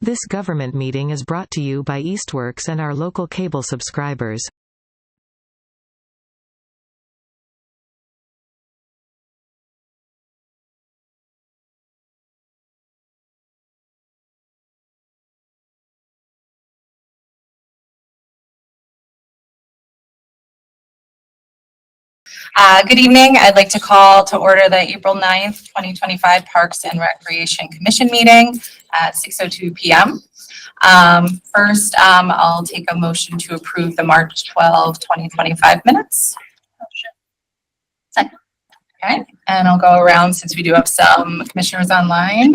This government meeting is brought to you by Eastworks and our local cable subscribers. Good evening. I'd like to call to order the April 9th, 2025 Parks and Recreation Commission meeting at 6:02 p.m. First, I'll take a motion to approve the March 12, 2025 minutes. Second. Okay, and I'll go around since we do have some commissioners online.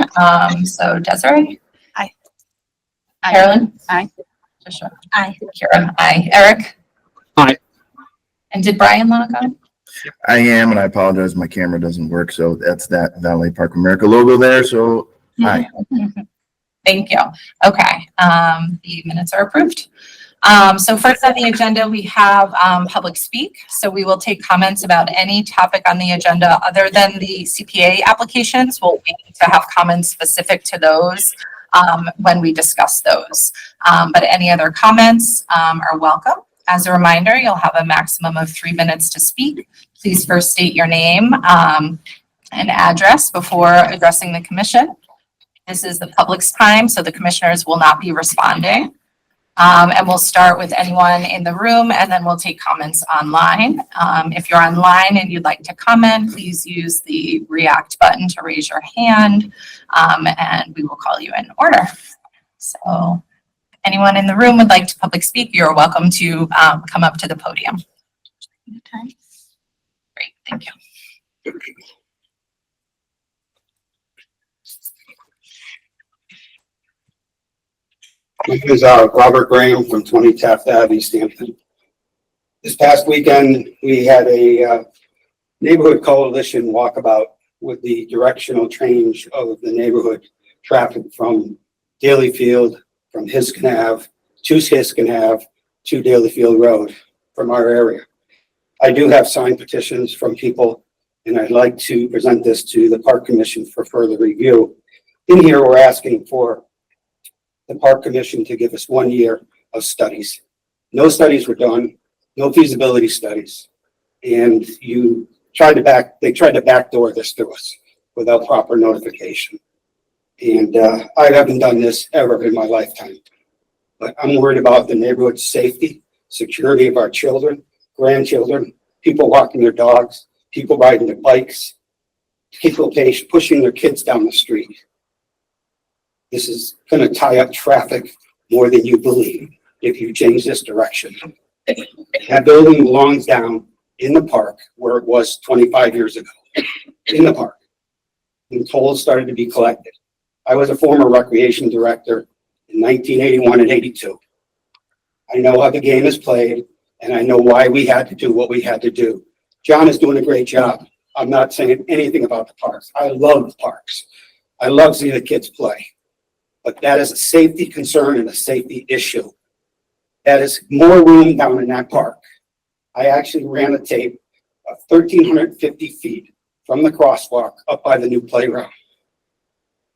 So Desiree? Aye. Carolyn? Aye. Joshua? Aye. Kira? Aye. Eric? Aye. And did Brian log on? I am, and I apologize, my camera doesn't work, so that's that Valet Park America logo there, so hi. Thank you. Okay, the minutes are approved. So first on the agenda, we have public speak. So we will take comments about any topic on the agenda other than the CPA applications. We'll wait to have comments specific to those when we discuss those. But any other comments are welcome. As a reminder, you'll have a maximum of 3 minutes to speak. Please first state your name and address before addressing the commission. This is the public's time, so the commissioners will not be responding. And we'll start with anyone in the room, and then we'll take comments online. If you're online and you'd like to comment, please use the react button to raise your hand, and we will call you in order. So anyone in the room would like to public speak, you're welcome to come up to the podium. Great, thank you. My name is Robert Graham from 20 Taft Ave, Easthampton. This past weekend, we had a neighborhood coalition walkabout with the directional change of the neighborhood traffic from Daly Field, from Hiskin Ave to Hiskin Ave to Daly Field Road from our area. I do have signed petitions from people, and I'd like to present this to the Park Commission for further review. In here, we're asking for the Park Commission to give us 1 year of studies. No studies were done, no feasibility studies, and they tried to backdoor this to us without proper notification. And I haven't done this ever in my lifetime, but I'm worried about the neighborhood safety, security of our children, grandchildren, people walking their dogs, people riding their bikes, people pushing their kids down the street. This is going to tie up traffic more than you believe if you change this direction. That building belongs down in the park where it was 25 years ago, in the park. And tolls started to be collected. I was a former recreation director in 1981 and 82. I know how the game is played, and I know why we had to do what we had to do. John is doing a great job. I'm not saying anything about the parks. I love the parks. I love seeing the kids play. But that is a safety concern and a safety issue. That is more room down in that park. I actually ran a tape of 1,350 feet from the crosswalk up by the new playground.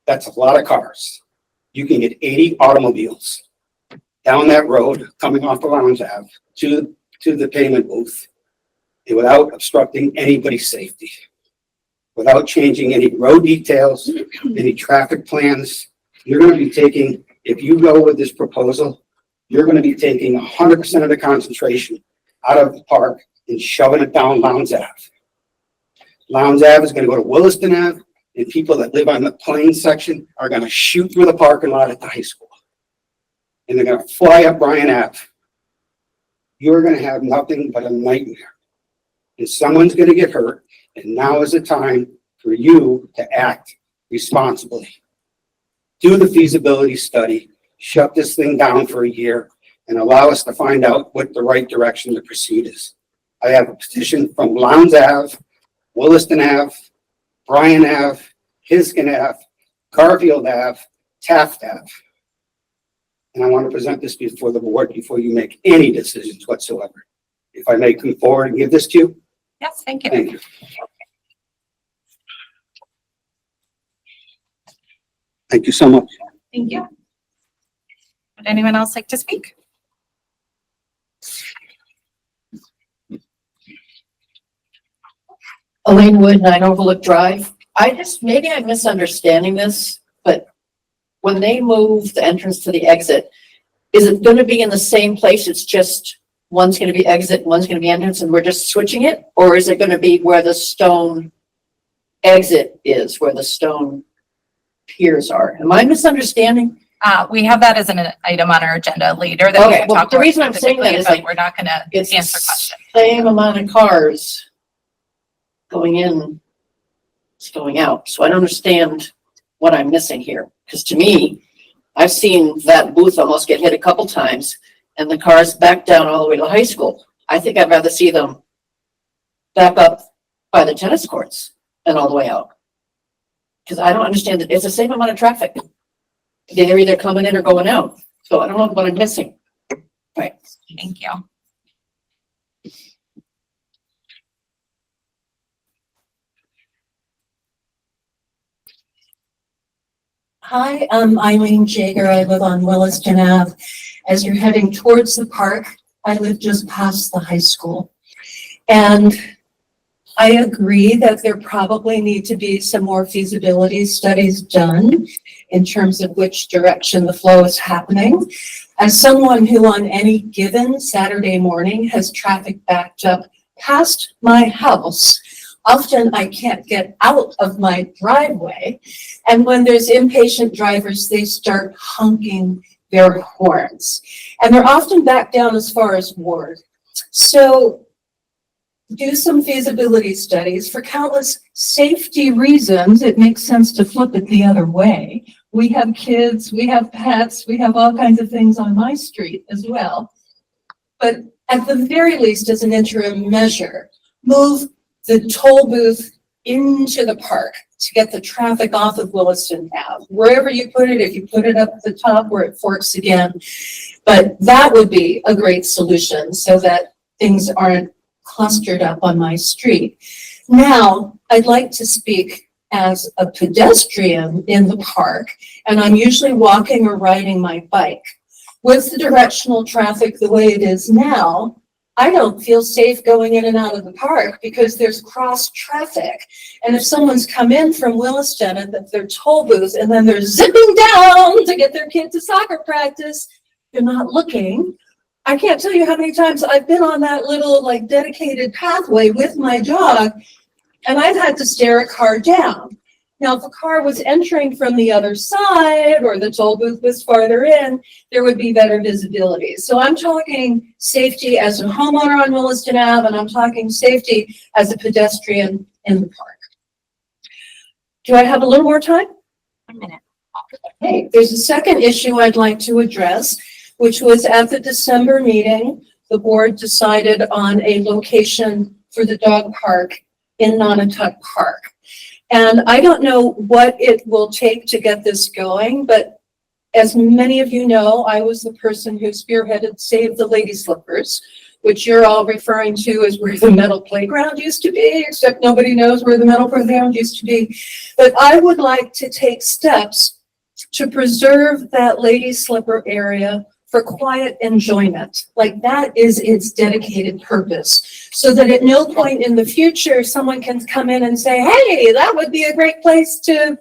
That's a lot of cars. You can get 80 automobiles down that road coming off the Lounge Ave to the payment booth without obstructing anybody's safety, without changing any road details, any traffic plans. You're going to be taking, if you go with this proposal, you're going to be taking 100% of the concentration out of the park and shoving it down Lowndes Ave. Lowndes Ave is going to go to Williston Ave, and people that live on the Plains section are going to shoot through the parking lot at the high school. And they're going to fly up Bryan Ave. You're going to have nothing but a nightmare. And someone's going to get hurt, and now is the time for you to act responsibly. Do the feasibility study, shut this thing down for a year, and allow us to find out what the right direction to proceed is. I have a petition from Lowndes Ave, Williston Ave, Bryan Ave, Hiskin Ave, Garfield Ave, Taft Ave. And I want to present this before the board before you make any decisions whatsoever. If I may come forward and give this to you. Yes, thank you. Thank you. Thank you so much. Thank you. Would anyone else like to speak? Elaine Wood, 9 Overlook Drive. Maybe I'm misunderstanding this, but when they move the entrance to the exit, is it going to be in the same place? It's just one's going to be exit, one's going to be entrance, and we're just switching it? Or is it going to be where the stone exit is, where the stone piers are? Am I misunderstanding? We have that as an item on our agenda later that we Okay, can well, talk the about reason I'm saying that specifically, is but like, we're not going to it's answer questions. same amount of cars going in, it's going out. So I don't understand what I'm missing here. Because to me, I've seen that booth almost get hit a couple times and the cars back down all the way to high school. I think I'd rather see them back up by the tennis courts and all the way out. Because I don't understand that it's the same amount of traffic. They're either coming in or going out. So I don't know what I'm missing. Right. Thank you. Hi, I'm Eileen Jager. I live on Williston Ave. As you're heading towards the park, I live just past the high school. And I agree that there probably need to be some more feasibility studies done in terms of which direction the flow is happening. As someone who on any given Saturday morning has traffic backed up past my house, often I can't get out of my driveway. And when there's impatient drivers, they start honking their horns. And they're often back down as far as Ward. So do some feasibility studies. For countless safety reasons, it makes sense to flip it the other way. We have kids, we have pets, we have all kinds of things on my street as well. But at the very least, as an interim measure, move the toll booth into the park to get the traffic off of Williston Ave. Wherever you put it, if you put it up at the top where it forks again, but that would be a great solution so that things aren't clustered up on my street. Now, I'd like to speak as a pedestrian in the park, and I'm usually walking or riding my bike. With the directional traffic the way it is now, I don't feel safe going in and out of the park because there's cross traffic. And if someone's come in from Williston and their toll booth and then they're zipping down to get their kid to soccer practice, they're not looking. I can't tell you how many times I've been on that little like dedicated pathway with my dog and I've had to stare a car down. Now, if a car was entering from the other side or the toll booth was farther in, there would be better visibility. So I'm talking safety as a homeowner on Williston Ave, and I'm talking safety as a pedestrian in the park. Do I have a little more time? A minute. Okay, there's a second issue I'd like to address, which was at the December meeting, the board decided on a location for the dog park in Nonotuck Park. And I don't know what it will take to get this going, but as many of you know, I was the person who spearheaded Save the Lady Slippers, which you're all referring to as where the metal playground used to be, except nobody knows where the metal playground used to be. But I would like to take steps to preserve that lady slipper area for quiet enjoyment. Like that is its dedicated purpose. So that at no point in the future, someone can come in and say, hey, that would be a great place to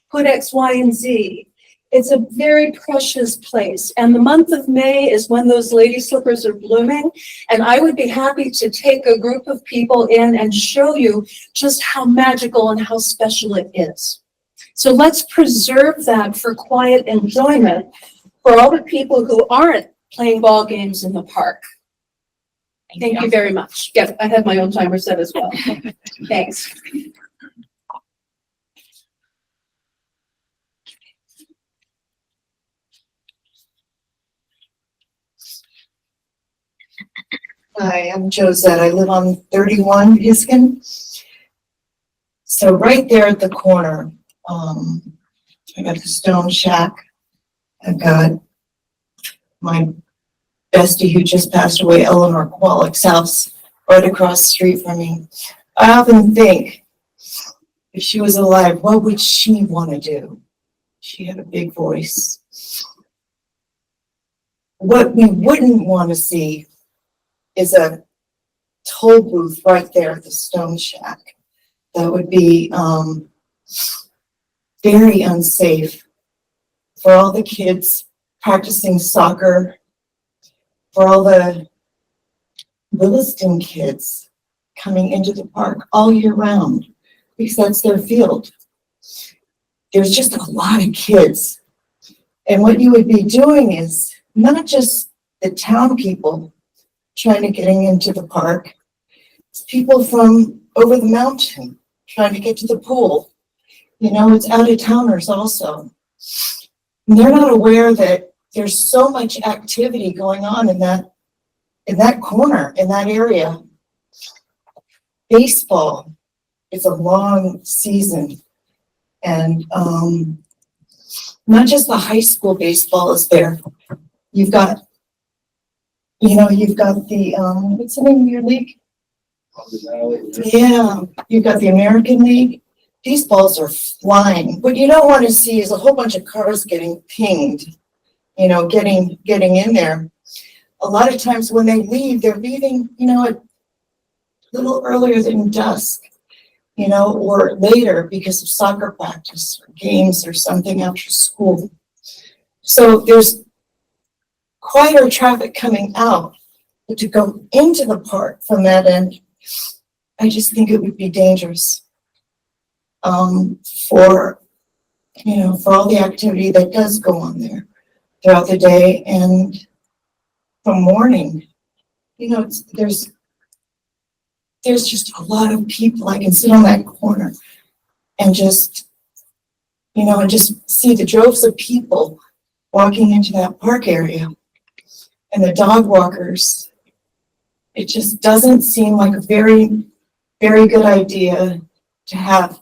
put X, Y, and Z. It's a very precious place. And the month of May is when those lady slippers are blooming. And I would be happy to take a group of people in and show you just how magical and how special it is. So let's preserve that for quiet enjoyment for all the people who aren't playing ball games in the park. Thank you very much. Yes, I have my own timer set as well. Thanks. Hi, I'm Josette. I live on 31 Hiskin. So right there at the corner, I got the stone shack. I've got my bestie who just passed away, Eleanor Kwolek's house, right across the street from me. I often think, if she was alive, what would she want to do? She had a big voice. what we wouldn't want to see is a toll booth right there at the Stone Shack. That would be very unsafe for all the kids practicing soccer, for all the Williston kids coming into the park all year round, because that's their field. There's just a lot of kids. And what you would be doing is not just the town people trying to getting into the park, it's people from over the mountain trying to get to the pool. You know, it's out of towners also. And they're not aware that there's so much activity going on in that corner, in that area. Baseball is a long season, and not just the high school baseball is there. You've got the what's the name of your league? Yeah, you've got the American League. These balls are flying. What you don't want to see is a whole bunch of cars getting pinged, getting in there. A lot of times when they leave, they're leaving, a little earlier than dusk, or later because of soccer practice or games or something after school. So there's quieter traffic coming out, but to go into the park from that end, I just think it would be dangerous for all the activity that does go on there throughout the day and from morning. There's just a lot of people. I can sit on that corner and just see the droves of people walking into that park area and the dog walkers. It just doesn't seem like a very, very good idea to have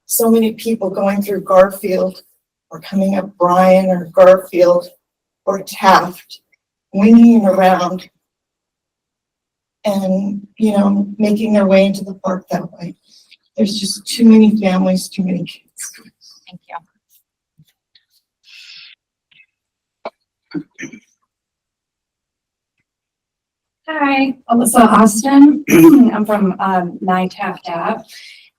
so many people going through Garfield or coming up Bryan or Garfield or Taft, winging around and, making their way into the park that way. There's just too many families, too many kids. Thank you. Hi, Alyssa Austin. I'm from 9 Taft Ave.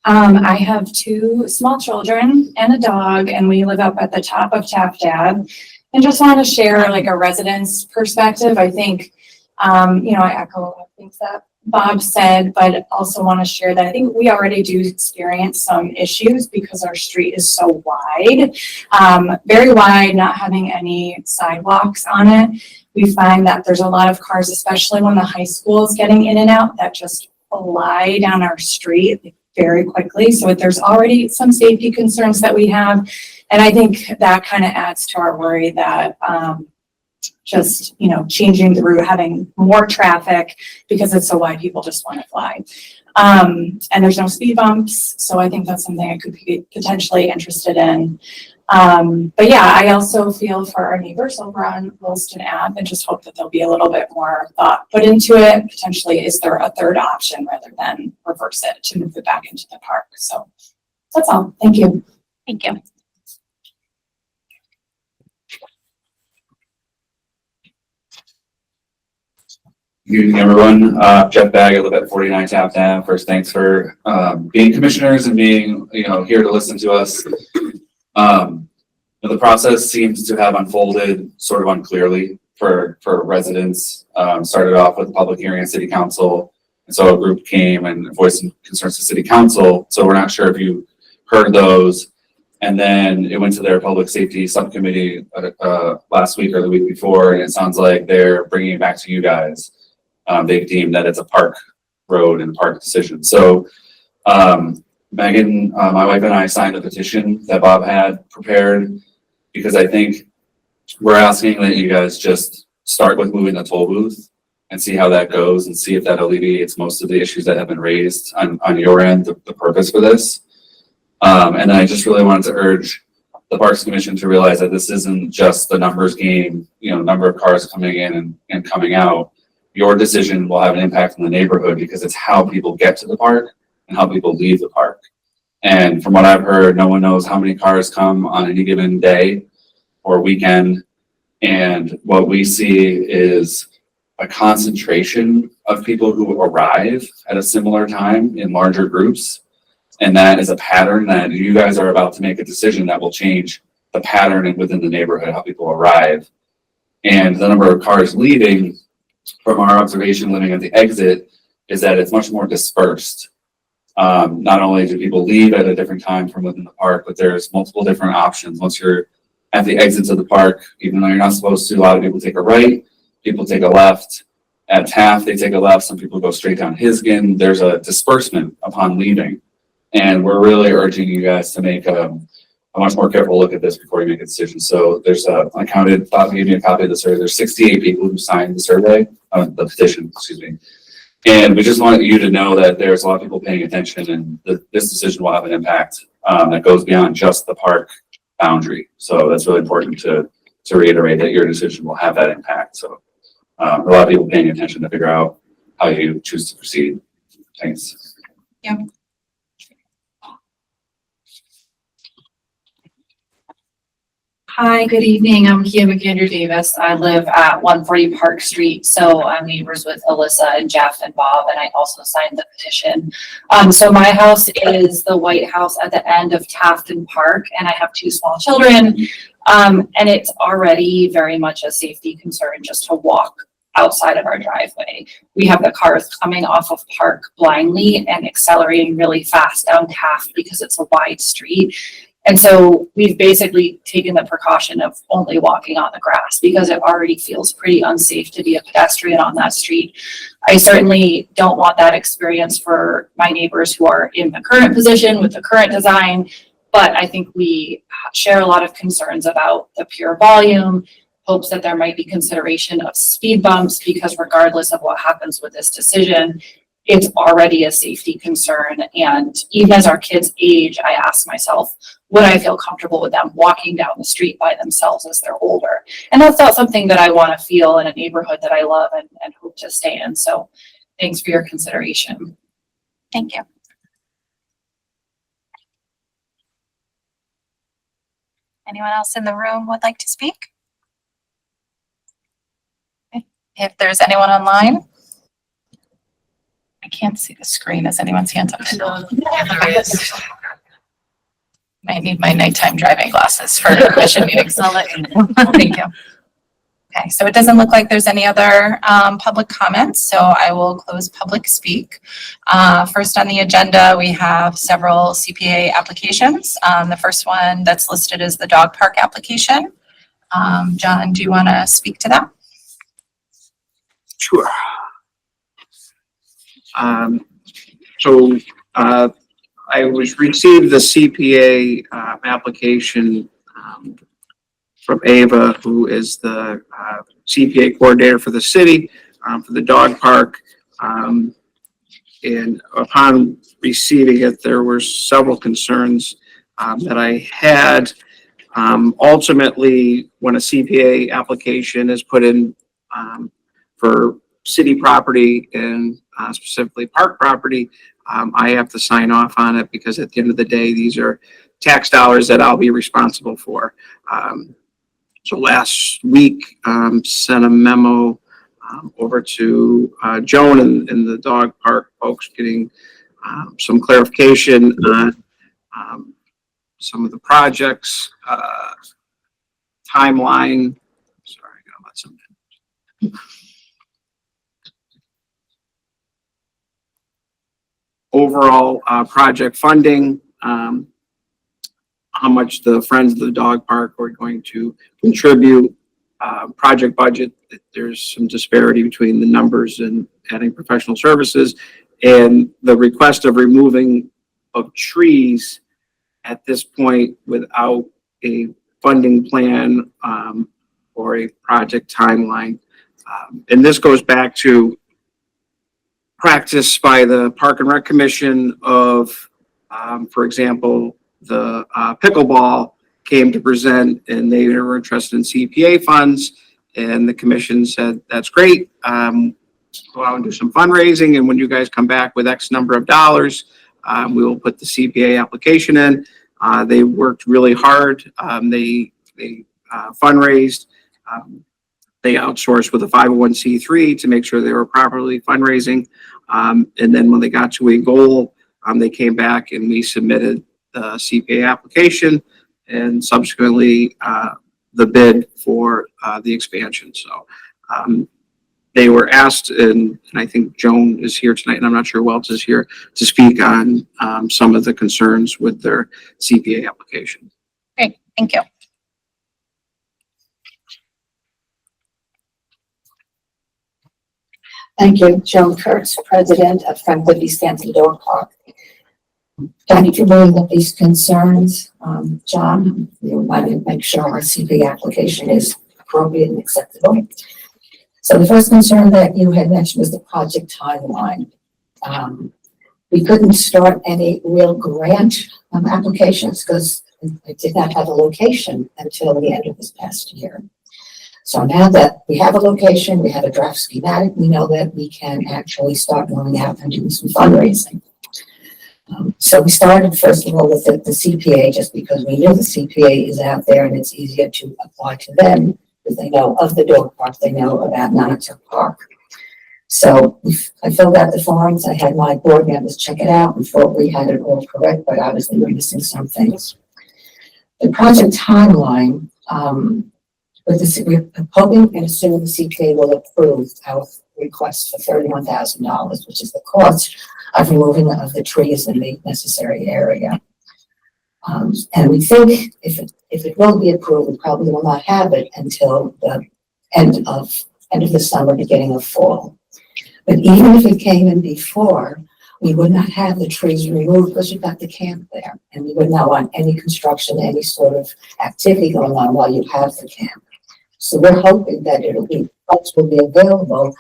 I have 2 small children and a dog, and we live up at the top of Taft Ave. And just want to share like a resident's perspective. I think, I echo a lot of things that Bob said, but also want to share that I think we already do experience some issues because our street is so wide, very wide, not having any sidewalks on it. We find that there's a lot of cars, especially when the high school is getting in and out, that just fly down our street very quickly. So there's already some safety concerns that we have. And I think that kind of adds to our worry that changing the route, having more traffic because it's so wide, people just want to fly. And there's no speed bumps. So I think that's something I could be potentially interested in. But yeah, I also feel for our neighbors over on Williston Ave and just hope that there'll be a little bit more thought put into it. Potentially, is there a third option rather than reverse it to move it back into the park? So that's all. Thank you. Thank you. Good evening, everyone. Jeff Bagg, I live at 49 Taft Ave. First, thanks for being commissioners and being here to listen to us. The process seems to have unfolded sort of unclearly for residents. Started off with a public hearing at City Council, and so a group came and voiced some concerns to City Council. So we're not sure if you heard those. And then it went to their public safety subcommittee last week or the week before, and it sounds like they're bringing it back to you guys. They've deemed that it's a park road and park decision. So Megan, my wife and I signed the petition that Bob had prepared because I think we're asking that you guys just start with moving the toll booth and see how that goes and see if that alleviates most of the issues that have been raised on your end, the purpose for this. And then I just really wanted to urge the Parks Commission to realize that this isn't just the numbers game, number of cars coming in and coming out. Your decision will have an impact on the neighborhood because it's how people get to the park and how people leave the park. And from what I've heard, no one knows how many cars come on any given day or weekend. And what we see is a concentration of people who arrive at a similar time in larger groups. And that is a pattern that you guys are about to make a decision that will change the pattern within the neighborhood, how people arrive. And the number of cars leaving, from our observation living at the exit, is that it's much more dispersed. Not only do people leave at a different time from within the park, but there's multiple different options. Once you're at the exits of the park, even though you're not supposed to, a lot of people take a right, people take a left. At Taft, they take a left. Some people go straight down Hisgen. There's a disbursement upon leaving. And we're really urging you guys to make a much more careful look at this before you make a decision. So there's I counted, thought gave me a copy of the survey. There's 68 people who signed the survey, the petition, excuse me. And we just want you to know that there's a lot of people paying attention, and this decision will have an impact that goes beyond just the park boundary. So that's really important to reiterate that your decision will have that impact. So a lot of people paying attention to figure out how you choose to proceed. Thanks. Yeah. Hi, good evening. I'm Kia McAndrew Davis. I live at 140 Park Street. So I'm neighbors with Alyssa and Jeff and Bob, and I also signed the petition. So my house is the White House at the end of Taft and Park, and I have 2 small children. And it's already very much a safety concern just to walk outside of our driveway. We have the cars coming off of Park blindly and accelerating really fast down Taft because it's a wide street. And so we've basically taken the precaution of only walking on the grass because it already feels pretty unsafe to be a pedestrian on that street. I certainly don't want that experience for my neighbors who are in the current position with the current design, but I think we share a lot of concerns about the pure volume, hopes that there might be consideration of speed bumps, because regardless of what happens with this decision, it's already a safety concern. And even as our kids age, I ask myself, would I feel comfortable with them walking down the street by themselves as they're older? And that's not something that I want to feel in a neighborhood that I love and hope to stay in. So thanks for your consideration. Thank you. Anyone else in the room would like to speak? Okay. If there's anyone online. I can't see the screen. Is anyone's hands up? There is. Might need my nighttime driving glasses for commission meetings. I'll let you know. Thank you. Okay, so it doesn't look like there's any other public comments, so I will close public speak. First on the agenda, we have several CPA applications. The first one that's listed is the dog park application. John, do you want to speak to that? Sure. I received the CPA application from Ava, who is the CPA coordinator for the city, for the dog park. And upon receiving it, there were several concerns that I had. Ultimately, when a CPA application is put in for city property and specifically park property, I have to sign off on it because at the end of the day, these are tax dollars that I'll be responsible for. So last week, sent a memo over to Joan and the dog park folks, getting some clarification on some of the projects, timeline. Sorry, I gotta let some. Overall project funding, how much the Friends of the Dog Park are going to contribute, project budget. There's some disparity between the numbers and adding professional services, and the request of removing of trees at this point without a funding plan or a project timeline. And this goes back to practice by the Park and Rec Commission of, for example, the pickleball came to present and they were interested in CPA funds, and the commission said, that's great. Go out and do some fundraising, and when you guys come back with X number of dollars, we will put the CPA application in. They worked really hard. They fundraised. They outsourced with a 501c3 to make sure they were properly fundraising. And then when they got to a goal, they came back and we submitted the CPA application and subsequently the bid for the expansion. So they were asked, and I think Joan is here tonight, and I'm not sure who else is here to speak on some of the concerns with their CPA application. Great, thank you. Thank you. Joan Kurtz, President of Friendly Easthampton Dog Park. Thank you for bringing up these concerns. John, we want to make sure our CPA application is appropriate and acceptable. So the first concern that you had mentioned was the project timeline. We couldn't start any real grant applications because it did not have a location until the end of this past year. So now that we have a location, we have a draft schematic, we know that we can actually start going out and doing some fundraising. So we started first of all with the CPA just because we knew the CPA is out there and it's easier to apply to them because they know of the dog park, they know about Nonotuck Park. So I filled out the forms, I had my board members check it out and thought we had it all correct, but obviously we're missing some things. The project timeline, we're hoping and assuming the CPA will approve our request for $31,000, which is the cost of removing the trees in the necessary area. And we think if it will be approved, we probably will not have it until the end of the summer, beginning of fall. But even if it came in before, we would not have the trees removed because you've got the camp there, and we would not want any construction, any sort of activity going on while you have the camp. So we're hoping that funds will be available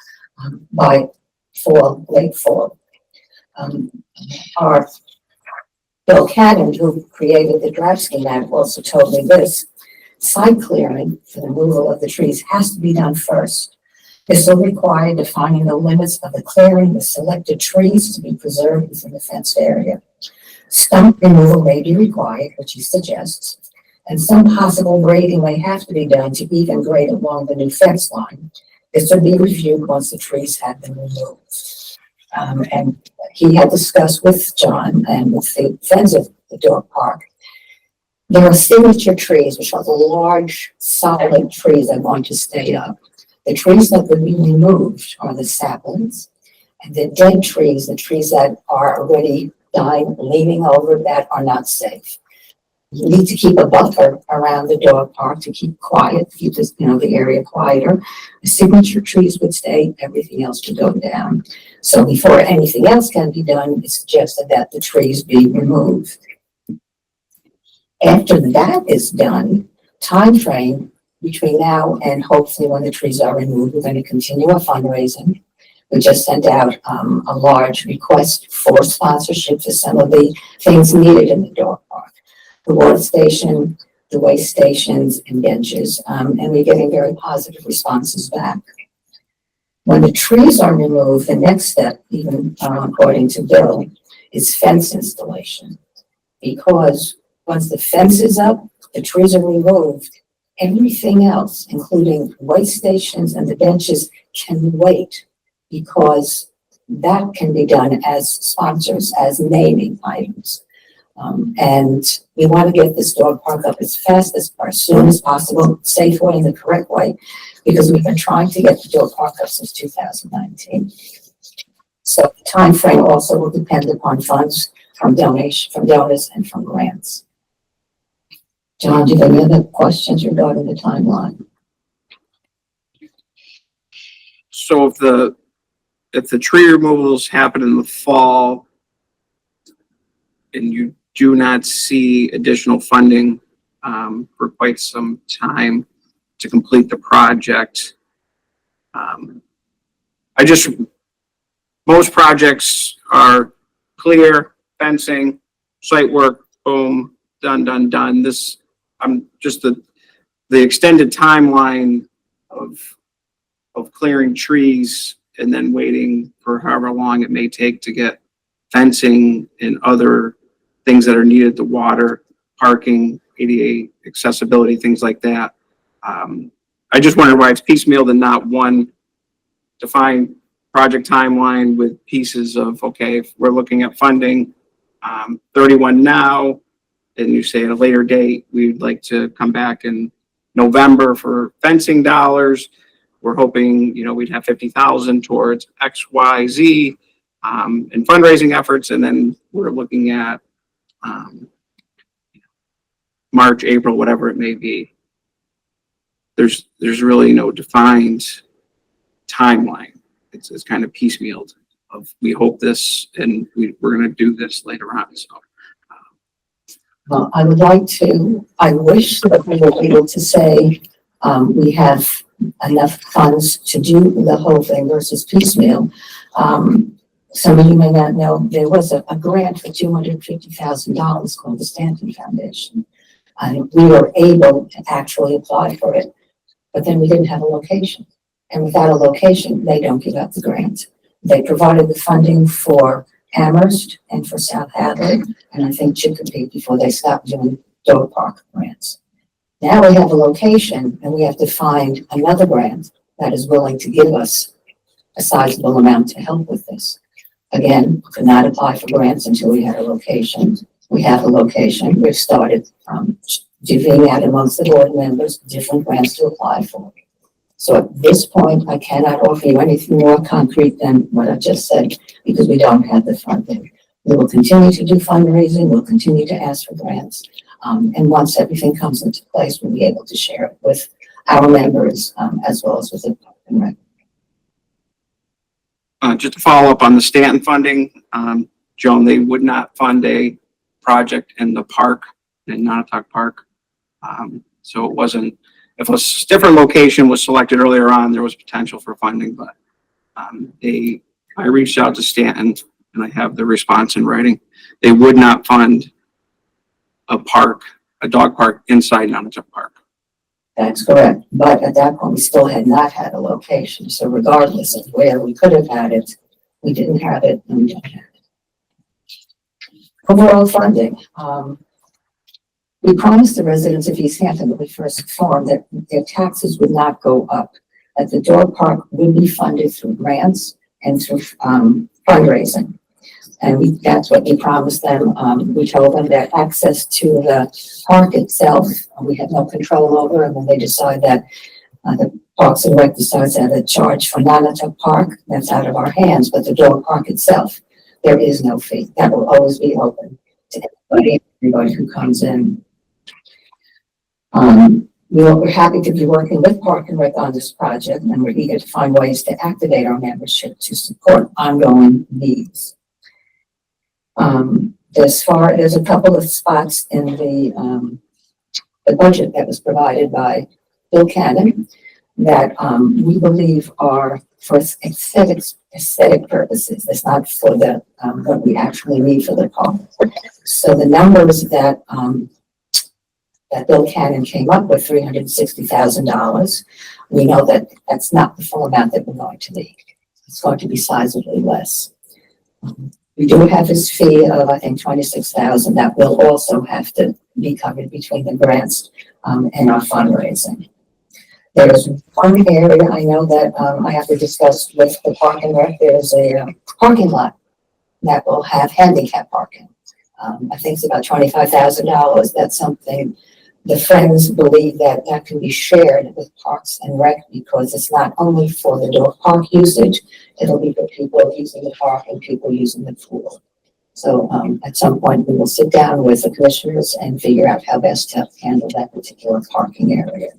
by fall, late fall. Our Bill Cannon, who created the draft schematic, also told me this: site clearing for the removal of the trees has to be done first. This will require defining the limits of the clearing with selected trees to be preserved within the fenced area. Stump removal may be required, which he suggests, and some possible grading may have to be done to even grade along the new fence line. This will be reviewed once the trees have been removed. And he had discussed with John and with the friends of the dog park. There are signature trees, which are the large, solid trees that want to stay up. The trees that would be removed are the saplings, and the dead trees, the trees that are already dying, leaning over, that are not safe. You need to keep a buffer around the dog park to keep quiet, keep this, the area quieter. The signature trees would stay, everything else would go down. So before anything else can be done, it's suggested that the trees be removed. After that is done, time frame between now and hopefully when the trees are removed, we're going to continue our fundraising. We just sent out a large request for sponsorship for some of the things needed in the dog park. The water station, the waste stations, and benches, and we're getting very positive responses back. When the trees are removed, the next step, even according to Bill, is fence installation. Because once the fence is up, the trees are removed, everything else, including waste stations and the benches, can wait, because that can be done as sponsors, as naming items. And we want to get this dog park up as fast as soon as possible, safe way, in the correct way, because we've been trying to get the dog park up since 2019. So the time frame also will depend upon funds from donors and from grants. John, do you have any other questions regarding the timeline? So if the tree removals happen in the fall and you do not see additional funding for quite some time to complete the project, most projects are clear, fencing, site work, boom, done. Just the extended timeline of clearing trees and then waiting for however long it may take to get fencing and other things that are needed, the water, parking, ADA accessibility, things like that. I just wondered why it's piecemealed and not one defined project timeline with pieces of, okay, if we're looking at funding 31 now, and you say at a later date, we'd like to come back in November for fencing dollars. We're hoping, we'd have 50,000 towards X, Y, Z in fundraising efforts. And then we're looking at March, April, whatever it may be. There's really no defined timeline. It's kind of piecemealed of, we hope this and we're going to do this later on. So. Well, I wish that we were able to say, we have enough funds to do the whole thing versus piecemeal. Some of you may not know, there was a grant for $250,000 called the Stanton Foundation. And we were able to actually apply for it, but then we didn't have a location. And without a location, they don't give out the grant. They provided the funding for Amherst and for South Hadley, and I think Chicopee before they stopped doing dog park grants. Now we have a location and we have to find another grant that is willing to give us a sizable amount to help with this. Again, we could not apply for grants until we had a location. We have a location. We've started divvying out amongst the board members different grants to apply for. So at this point, I cannot offer you anything more concrete than what I just said because we don't have the funding. We will continue to do fundraising. We'll continue to ask for grants. And once everything comes into place, we'll be able to share it with our members as well as with the public. Just to follow up on the Stanton funding, Joan, they would not fund a project in the park, in Nonotuck Park. So it wasn't, if a different location was selected earlier on, there was potential for funding, but I reached out to Stanton and I have the response in writing. They would not fund a dog park inside Nonotuck Park. That's correct. But at that point, we still had not had a location. So regardless of where we could have had it, we didn't have it and we don't have it. Overall funding. We promised the residents of Easthampton when we first formed that their taxes would not go up, that the dog park would be funded through grants and through fundraising. And that's what we promised them. We told them that access to the park itself, we had no control over, and when they decide that the Parks and Rec decides that a charge for Nonotuck Park, that's out of our hands, but the dog park itself, there is no fee. That will always be open to everybody who comes in. We're happy to be working with Park and Rec on this project, and we're eager to find ways to activate our membership to support ongoing needs. There's a couple of spots in the budget that was provided by Bill Cannon that we believe are for aesthetic purposes. It's not for the what we actually need for the park. So the numbers that that Bill Cannon came up with, $360,000, we know that that's not the full amount that we're going to need. It's going to be sizably less. We do have his fee of, I think, $26,000 that will also have to be covered between the grants and our fundraising. There's one area I know that I have to discuss with the Park and Rec. There's a parking lot that will have handicap parking. I think it's about $25,000. That's something the Friends believe that can be shared with Parks and Rec because it's not only for the dog park usage, it'll be for people using the park and people using the pool. So at some point we will sit down with the commissioners and figure out how best to handle that particular parking area.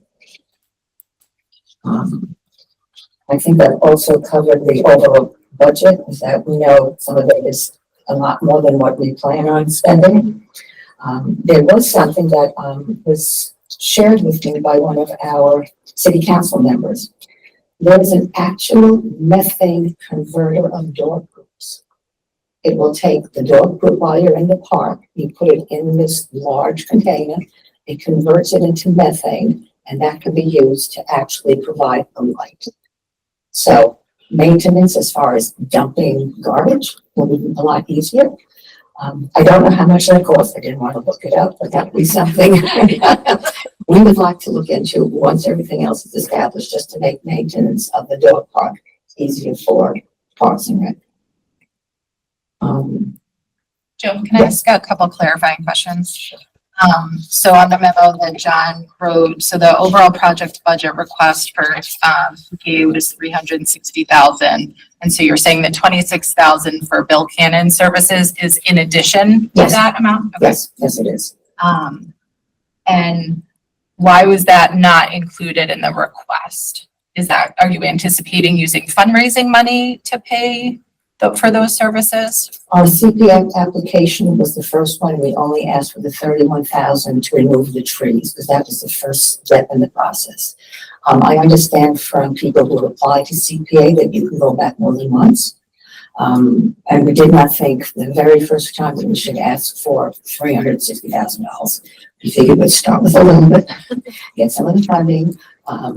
I think that also covered the overall budget, is that we know some of it is a lot more than what we plan on spending. There was something that was shared with me by one of our city council members. There is an actual methane converter of dog poops. It will take the dog poop while you're in the park, you put it in this large container, it converts it into methane, and that can be used to actually provide a light. So maintenance as far as dumping garbage will be a lot easier. I don't know how much that costs. I didn't want to look it up, but that would be something we would like to look into once everything else is established, just to make maintenance of the dog park easier for Parks and Rec. Joe, can I ask a couple clarifying questions? So on the memo that John wrote, so the overall project budget request for PA was 360,000. And so you're saying the 26,000 for Bill Cannon services is in addition to Yes. that amount? Okay. Yes, it is. And why was that not included in the request? Are you anticipating using fundraising money to pay for those services? Our CPF application was the first one. We only asked for the 31,000 to remove the trees, because that was the first step in the process. I understand from people who apply to CPA that you can go back more than once. And we did not think the very first time that we should ask for $360,000. We figured we'd start with a little bit, get some of the funding,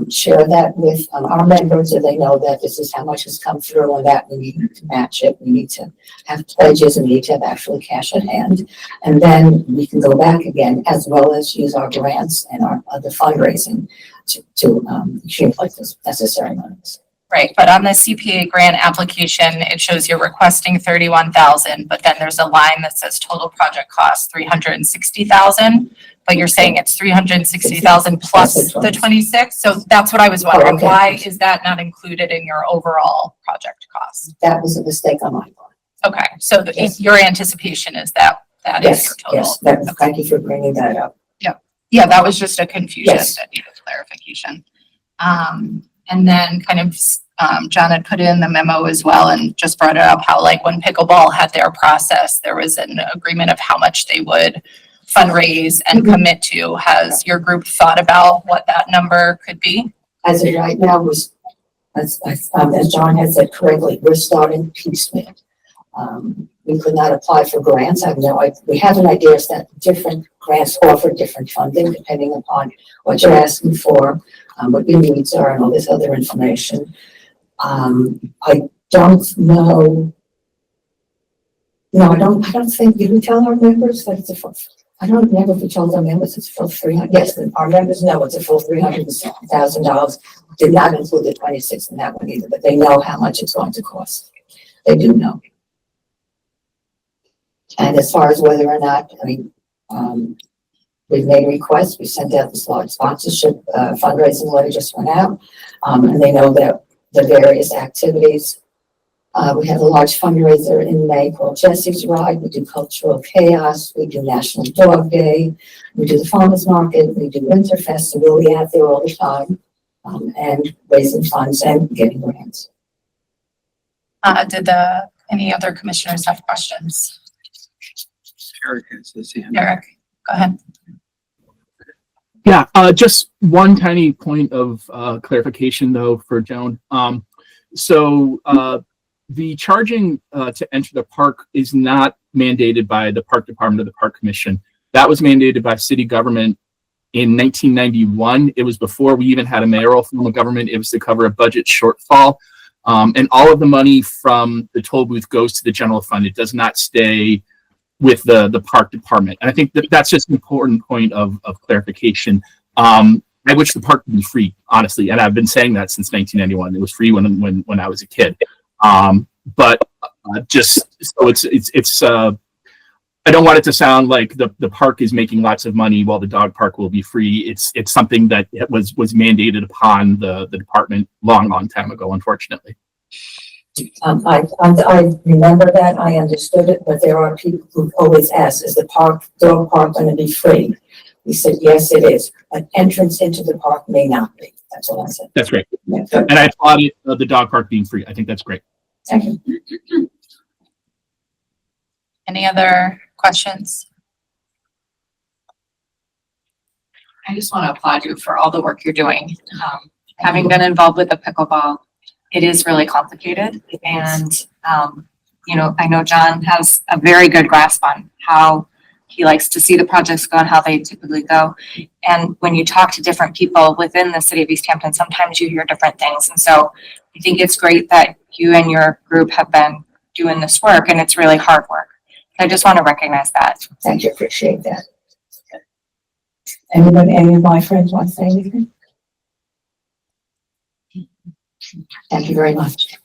share that with our members so they know that this is how much has come through and that we need to match it. We need to have pledges and we need to have actually cash at hand. And then we can go back again, as well as use our grants and our other fundraising to accumulate those necessary monies. Right, but on the CPA grant application, it shows you're requesting 31,000, but then there's a line that says total project cost 360,000. But you're saying it's 360,000 plus the 26. So that's what I was wondering. Okay. Why is that not included in your overall project cost? That was a mistake on my part. Okay, so Yes. your anticipation is that is Yes, your total? yes, thank you for bringing that up. Yeah, that was just a confusion Yes. that needed clarification. And then kind of, John had put in the memo as well and just brought it up how like when pickleball had their process, there was an agreement of how much they would fundraise and commit to. Has your group thought about what that number could be? As of right now, as John has said correctly, we're starting piecemeal. We could not apply for grants. We have an idea that different grants offer different funding depending upon what you're asking for, what your needs are, and all this other information. I don't know. No, I don't think, did we tell our members that it's a full, I don't remember if we told our members it's a full 300, yes, our members know it's a full $360,000. Did not include the 26 in that one either, but they know how much it's going to cost. They do know. And as far as whether or not, we've made requests, we sent out this large sponsorship fundraising letter just went out, and they know that the various activities. We have a large fundraiser in May called Jesse's Ride. We do Cultural Chaos. We do National Dog Day. We do the Farmers Market. We do Winterfest. So we'll be out there all the time and raising funds and getting grants. Did any other commissioners have questions? Eric has his hand. Eric, go ahead. Yeah, just one tiny point of clarification though for Joan. The charging to enter the park is not mandated by the Park Department or the Park Commission. That was mandated by city government in 1991. It was before we even had a mayoral form of government. It was to cover a budget shortfall. And all of the money from the toll booth goes to the general fund. It does not stay with the park department. And I think that's just an important point of clarification. I wish the park would be free, honestly. And I've been saying that since 1991. It was free when I was a kid. Just so it's I don't want it to sound like the park is making lots of money while the dog park will be free. It's something that was mandated upon the department long time ago, unfortunately. I remember that, I understood it, but there are people who always ask, is the dog park going to be free? We said, yes, it is, but entrance into the park may not be. That's all I said. That's great. Yeah. And I applaud the dog park being free. I think that's great. Thank you. Any other questions? I just want to applaud you for all the work you're doing. Having been involved with the pickleball, it is really complicated. And, I know John has a very good grasp on how he likes to see the projects go and how they typically go. And when you talk to different people within the city of Easthampton, sometimes you hear different things. And so I think it's great that you and your group have been doing this work, and it's really hard work. I just want to recognize that. Thank you, appreciate that. Anybody, any of my friends want to say anything? Thank you very much.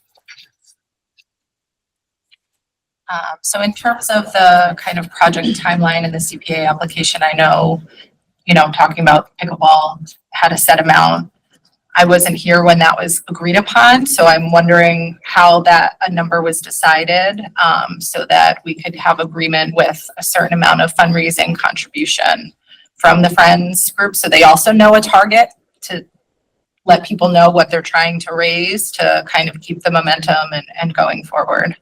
So in terms of the kind of project timeline and the CPA application, I know, talking about pickleball had a set amount. I wasn't here when that was agreed upon, so I'm wondering how a number was decided, so that we could have agreement with a certain amount of fundraising contribution from the Friends group, so they also know a target to let people know what they're trying to raise to kind of keep the momentum and going forward.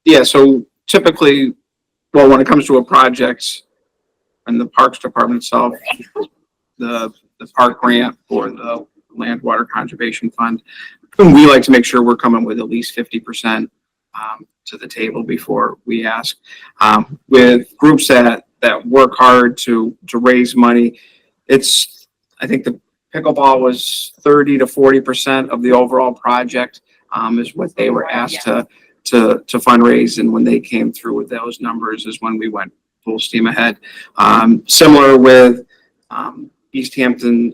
Yeah, so typically, well, when it comes to a project and the Parks Department itself, the park grant or the Land Water Conservation Fund, we like to make sure we're coming with at least 50% to the table before we ask. With groups that work hard to raise money, I think the pickleball was 30 to 40% of the overall project is what they were asked to fundraise, and when they came through with those numbers is when we went full steam ahead. Similar with Easthampton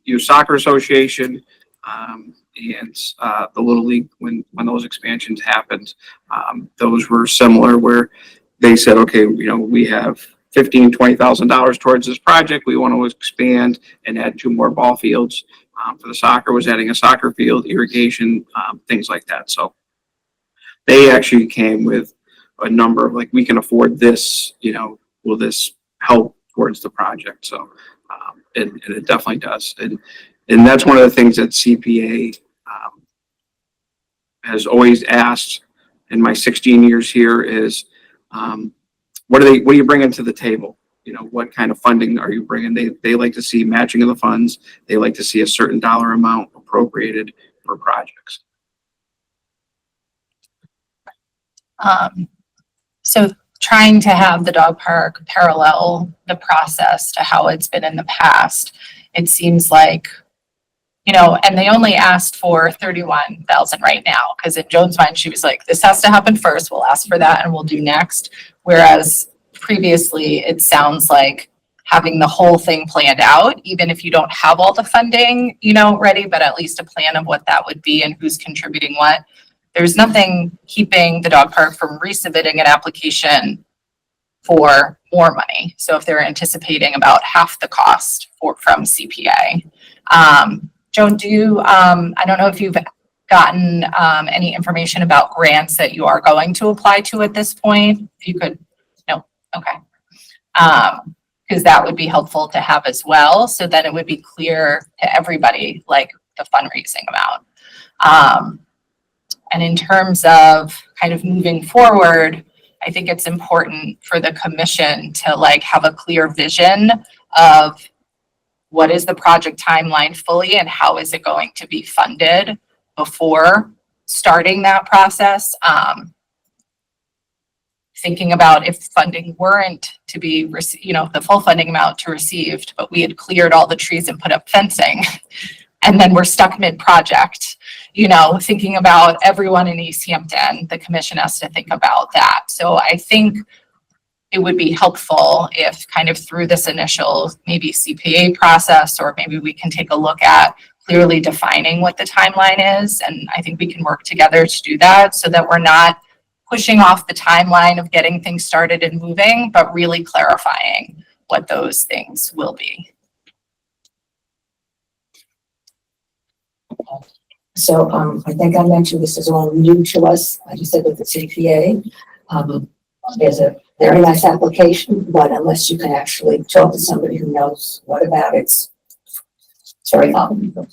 Youth Soccer Association and the Little League, when those expansions happened, those were similar, where they said, okay, we have $15,000-$20,000 towards this project. We want to expand and add 2 more ball fields. For the soccer was adding a soccer field, irrigation, things like that. So they actually came with a number of we can afford this, will this help towards the project? So, and it definitely does. And that's one of the things that CPA has always asked in my 16 years here is, what are you bringing to the table? What kind of funding are you bringing? They like to see matching of the funds. They like to see a certain dollar amount appropriated for projects. So trying to have the dog park parallel the process to how it's been in the past, it seems like, and they only asked for 31,000 right now, because in Joan's mind, she was like, this has to happen first. We'll ask for that and we'll do next. Whereas previously, it sounds like having the whole thing planned out, even if you don't have all the funding, ready, but at least a plan of what that would be and who's contributing what. There's nothing keeping the dog park from resubmitting an application for more money. So if they're anticipating about half the cost from CPA. Joan, I don't know if you've gotten any information about grants that you are going to apply to at this point. If you could, no, okay. Because that would be helpful to have as well. So then it would be clear to everybody, the fundraising amount. And in terms of kind of moving forward, I think it's important for the commission to have a clear vision of what is the project timeline fully and how is it going to be funded before starting that process. Thinking about if funding weren't to be, the full funding amount to received, but we had cleared all the trees and put up fencing, and then we're stuck mid-project, thinking about everyone in Easthampton, the commission has to think about that. So I think it would be helpful if kind of through this initial maybe CPA process, or maybe we can take a look at clearly defining what the timeline is. And I think we can work together to do that so that we're not pushing off the timeline of getting things started and moving, but really clarifying what those things will be. So I think I mentioned this is all new to us. I just said with the CPA, there's a very nice application, but unless you can actually talk to somebody who knows what about it, it's very complicated.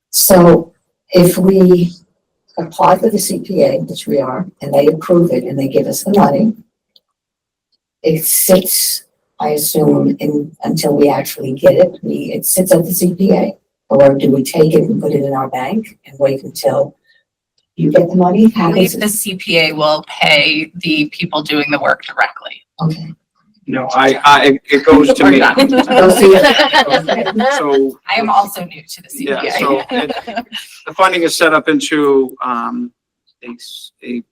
So if we apply for the CPA, which we are, and they approve it and they give us the money, it sits, I assume, until we actually get it. It sits at the CPA, or do we take it and put it in our bank and wait until you get the money? I believe the CPA will pay the people doing the work directly. Okay. No, it goes to me. Go see it. So, I am also new to the yeah, CPA. so the funding is set up into, a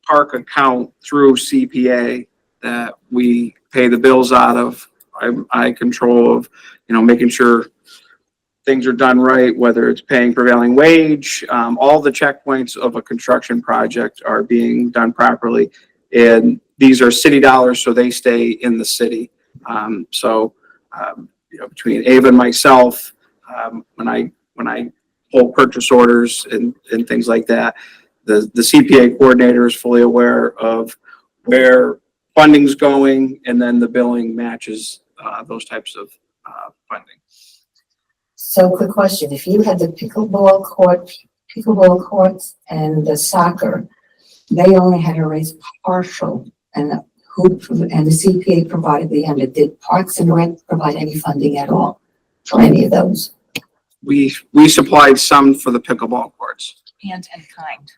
park account through CPA that we pay the bills out of. I control of, making sure things are done right, whether it's paying prevailing wage, all the checkpoints of a construction project are being done properly. And these are city dollars, so they stay in the city. Between Ava and myself, when I hold purchase orders and things like that, the CPA coordinator is fully aware of where funding's going, and then the billing matches those types of funding. So quick question, if you had the pickleball courts and the soccer, they only had to raise partial, and the CPA provided the end. Did Parks and Rec provide any funding at all for any of those? We supplied some for the pickleball courts. And in kind.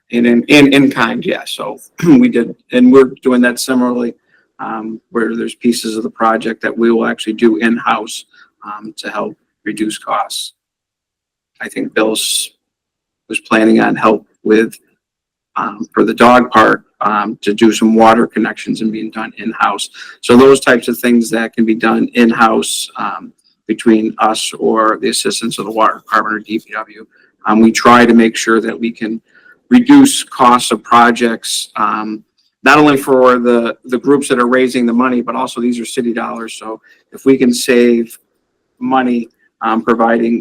In kind, yeah. So we did, and we're doing that similarly, where there's pieces of the project that we will actually do in-house to help reduce costs. I think Bill's was planning on help with for the dog park to do some water connections and being done in-house. So those types of things that can be done in-house between us or the assistance of the water department or DPW. We try to make sure that we can reduce costs of projects, not only for the groups that are raising the money, but also these are city dollars. So if we can save money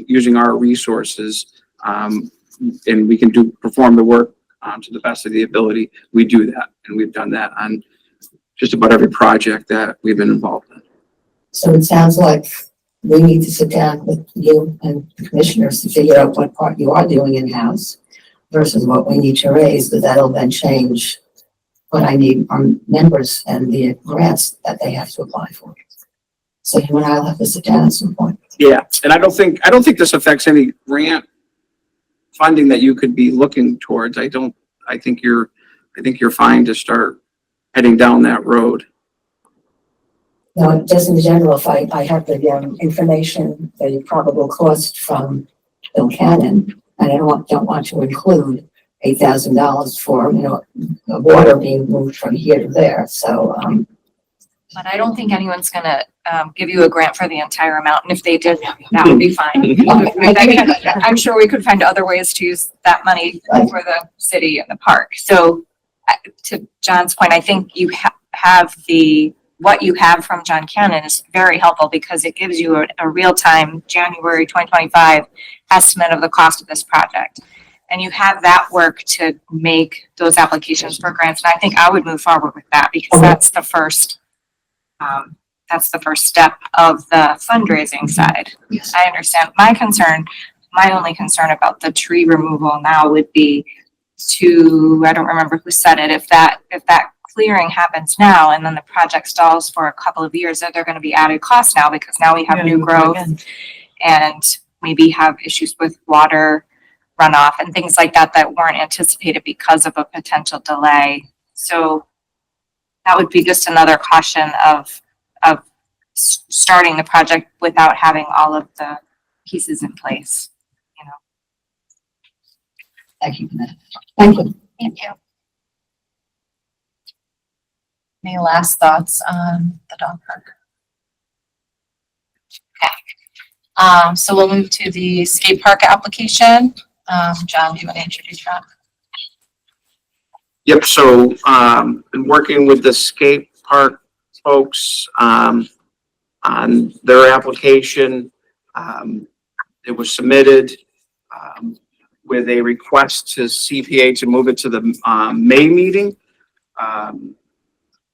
using our resources, and we can perform the work to the best of the ability, we do that. And we've done that on just about every project that we've been involved in. So it sounds like we need to sit down with you and the commissioners to figure out what part you are doing in-house versus what we need to raise, because that'll then change what I need from members and the grants that they have to apply for. So you and I will have to sit down at some point. Yeah, and I don't think this affects any grant funding that you could be looking towards. I think you're fine to start heading down that road. No, just in general, if I have the information, the probable cost from Bill Cannon, and I don't want to include $8,000 for, water being moved from here to there. So, But I don't think anyone's gonna give you a grant for the entire amount, and if they did, that would be fine. I'm sure we could find other ways to use that money for the city and the park. So to John's point, I think you have what you have from John Cannon is very helpful because it gives you a real-time January 2025 estimate of the cost of this project. And you have that work to make those applications for grants. And I think I would move forward with that because that's the first step of the fundraising side. yes. I understand. My only concern about the tree removal now would be I don't remember who said it, if that clearing happens now and then the project stalls for a couple of years, that they're going to be added costs now because now we have new growth and maybe have issues with water runoff and things like that weren't anticipated because of a potential delay. So that would be just another caution of starting the project without having all of the pieces in place, Thank you. Thank you. Thank you. Any last thoughts on the dog park? Okay. So we'll move to the skate park application. John, do you want to introduce that? Yep, so been working with the skate park folks on their application. It was submitted with a request to CPA to move it to the May meeting.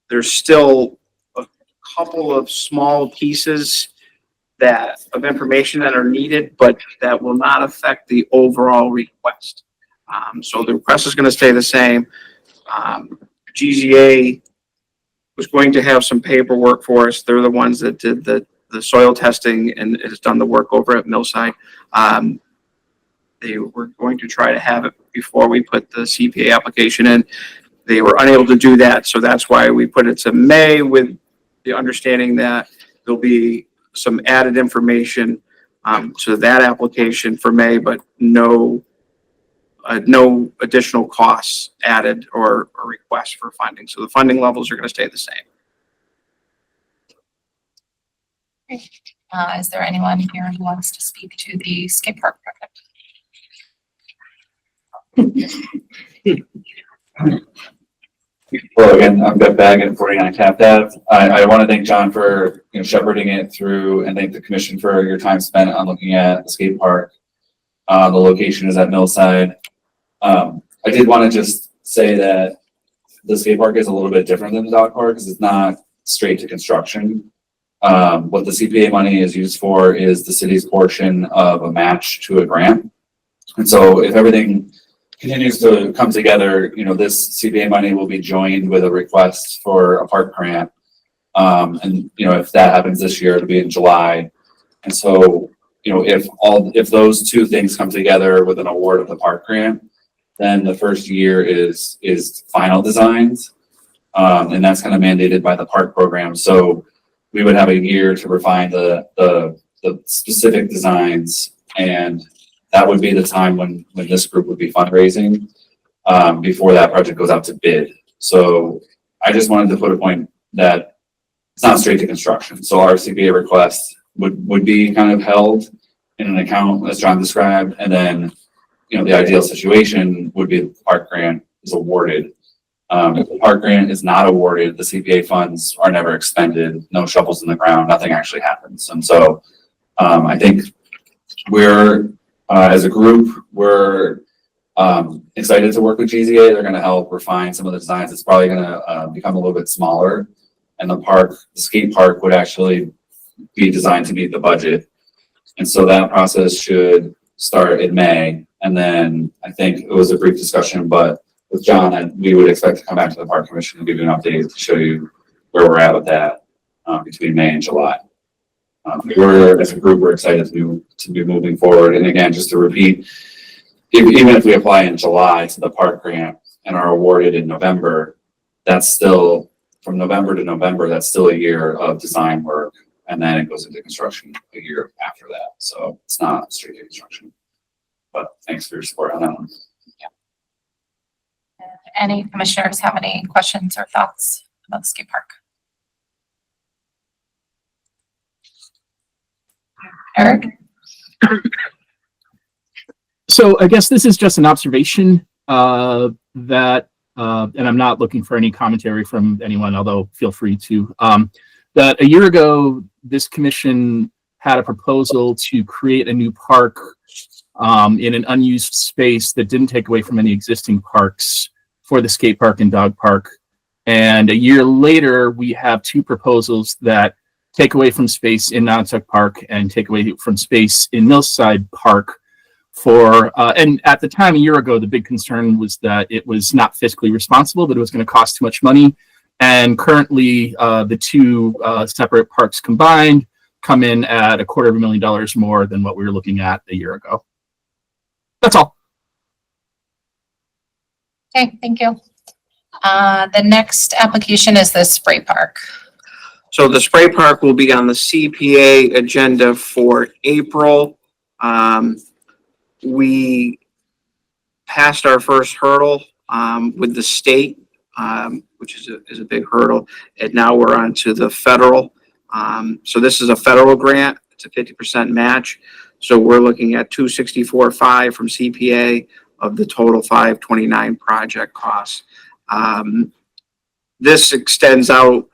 There's still a couple of small pieces of information that are needed, but that will not affect the overall request. So the request is going to stay the same. GZA was going to have some paperwork for us. They're the ones that did the soil testing and has done the work over at Millside. They were going to try to have it before we put the CPA application in. They were unable to do that, so that's why we put it to May with the understanding that there'll be some added information to that application for May, but no additional costs added or requests for funding. So the funding levels are going to stay the same. Is there anyone here who wants to speak to the skate park project? Well, again, I'm Jeff Bag at 49 Taft Ave. I want to thank John for, shepherding it through, and thank the commission for your time spent on looking at the skate park. The location is at Millside. I did want to just say that the skate park is a little bit different than the dog park because it's not straight to construction. What the CPA money is used for is the city's portion of a match to a grant. And so if everything continues to come together, this CPA money will be joined with a request for a park grant. And if that happens this year, it'll be in July. And so, if those two things come together with an award of the park grant, then the first year is final designs. And that's kind of mandated by the park program. So we would have a year to refine the specific designs, and that would be the time when this group would be fundraising before that project goes out to bid. So I just wanted to put a point that it's not straight to construction. So our CPA request would be kind of held in an account as John described, and then the ideal situation would be the park grant is awarded. If the park grant is not awarded, the CPA funds are never expended, no shovels in the ground, nothing actually happens. And so I think we're, as a group, we're excited to work with GZA. They're going to help refine some of the designs. It's probably going to become a little bit smaller, and the skate park would actually be designed to meet the budget. And so that process should start in May. And then I think it was a brief discussion, but with John, and we would expect to come back to the park commission and give you an update to show you where we're at with that between May and July. As a group, we're excited to be moving forward. And again, just to repeat, even if we apply in July to the park grant and are awarded in November, that's still from November to November, that's still a year of design work. And then it goes into construction a year after that. So it's not straight to construction, but thanks for your support on that one. Any commissioners have any questions or thoughts about the skate park? Eric? So I guess this is just an observation that, and I'm not looking for any commentary from anyone, although feel free to, that a year ago, this commission had a proposal to create a new park in an unused space that didn't take away from any existing parks for the skate park and dog park. And a year later, we have two proposals that take away from space in Nantucket Park and take away from space in Millside Park for, and at the time, a year ago, the big concern was that it was not fiscally responsible, that it was going to cost too much money. And currently, the two separate parks combined come in at $250,000 more than what we were looking at a year ago. That's all. Okay, thank you. The next application is the spray park. So the spray park will be on the CPA agenda for April. We passed our first hurdle with the state, which is a big hurdle, and now we're on to the federal. So this is a federal grant. It's a 50% match. So we're looking at $264,500 from CPA of the total $529 project costs. This extends out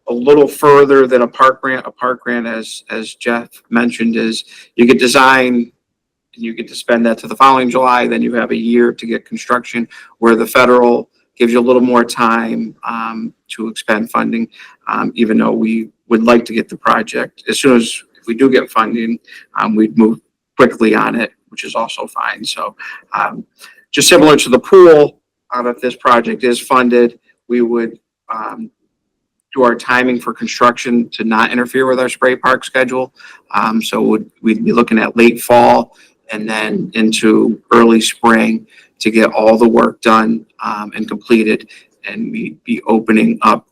a little further than a park grant. A park grant, as Jeff mentioned, is you get design and you get to spend that to the following July, then you have a year to get construction, where the federal gives you a little more time to expend funding, even though we would like to get the project. As soon as if we do get funding, we'd move quickly on it, which is also fine. So just similar to the pool, if this project is funded, we would do our timing for construction to not interfere with our spray park schedule. So we'd be looking at late fall and then into early spring to get all the work done and completed. And we'd be opening up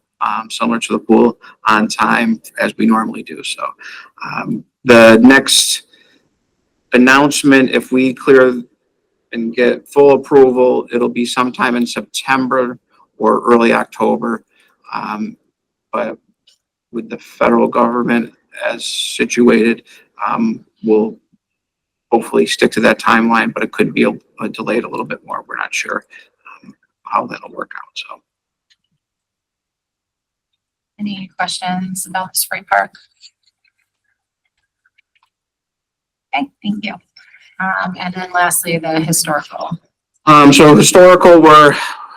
similar to the pool, on time as we normally do. So the next announcement, if we clear and get full approval, it'll be sometime in September or early October. But with the federal government as situated, we'll hopefully stick to that timeline, but it could be delayed a little bit more. We're not sure how that'll work out. So, Any questions about the spray park? Okay, thank you. And then lastly, the historical. So historical,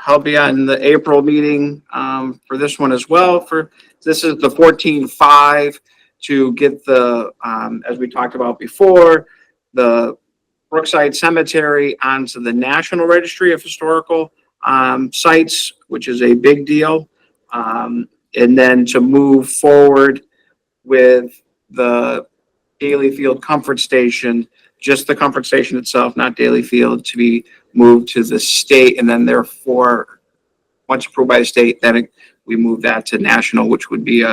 I'll be on the April meeting for this one as well. This is the 14-5 to get the, as we talked about before, the Brookside Cemetery onto the National Registry of Historical Sites, which is a big deal. And then to move forward with the Daly Field Comfort Station, just the comfort station itself, not Daly Field, to be moved to the state, and then therefore, once approved by the state, then we move that to national, which would be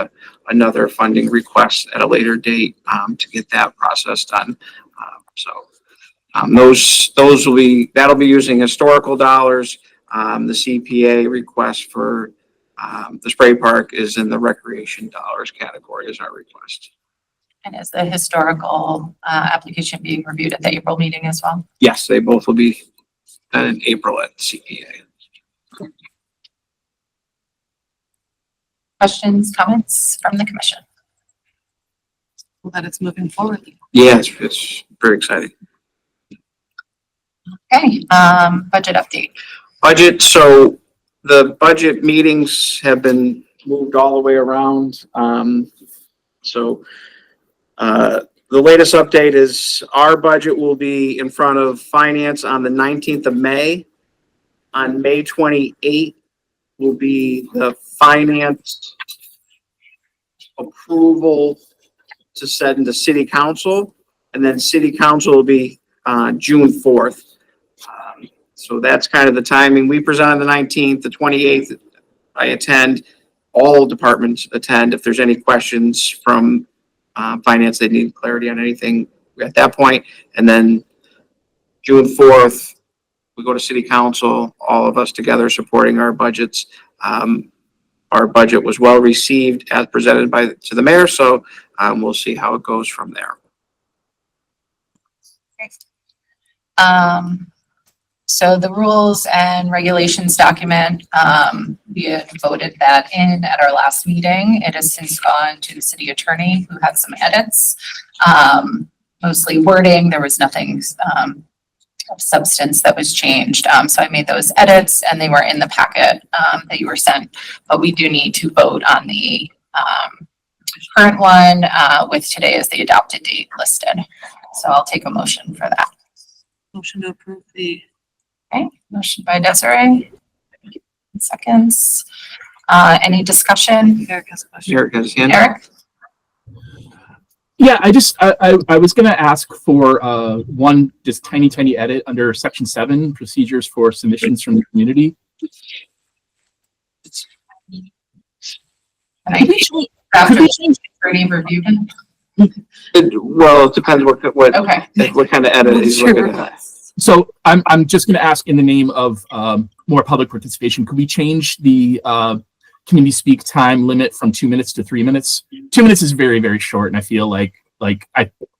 another funding request at a later date to get that process done. That'll be using historical dollars. The CPA request for the spray park is in the recreation dollars category as our request. And is the historical application being reviewed at the April meeting as well? Yes, they both will be done in April at CPA. Questions, comments from the commission? Well, that it's moving forward. Yeah, it's very exciting. Okay, budget update. Budget, so the budget meetings have been moved all the way around. The latest update is our budget will be in front of finance on the 19th of May. On May 28th will be the finance approval to send into city council, and then city council will be June 4th. So that's kind of the timing. We present on the 19th, the 28th, I attend. All departments attend. If there's any questions from finance, they need clarity on anything at that point. And then June 4th, we go to city council, all of us together supporting our budgets. Our budget was well received as presented to the mayor. So we'll see how it goes from there. So the rules and regulations document, we had voted that in at our last meeting. It has since gone to the city attorney, who had some edits, mostly wording. There was nothing of substance that was changed. So I made those edits and they were in the packet that you were sent, but we do need to vote on the current one with today as the adopted date listed. So I'll take a motion for that. Motion to approve the. Okay, motion by Desiree. Seconds. Any discussion? Eric has a question. Eric has his hand. Eric? Yeah, I was gonna ask for one just tiny edit under section 7, procedures for submissions from the community. Could we change attorney reviewed? Well, it depends what Okay. what kind of edit he's looking at. So I'm just gonna ask in the name of more public participation, could we change the community speak time limit from 2 minutes to 3 minutes? 2 minutes is very short, and I feel like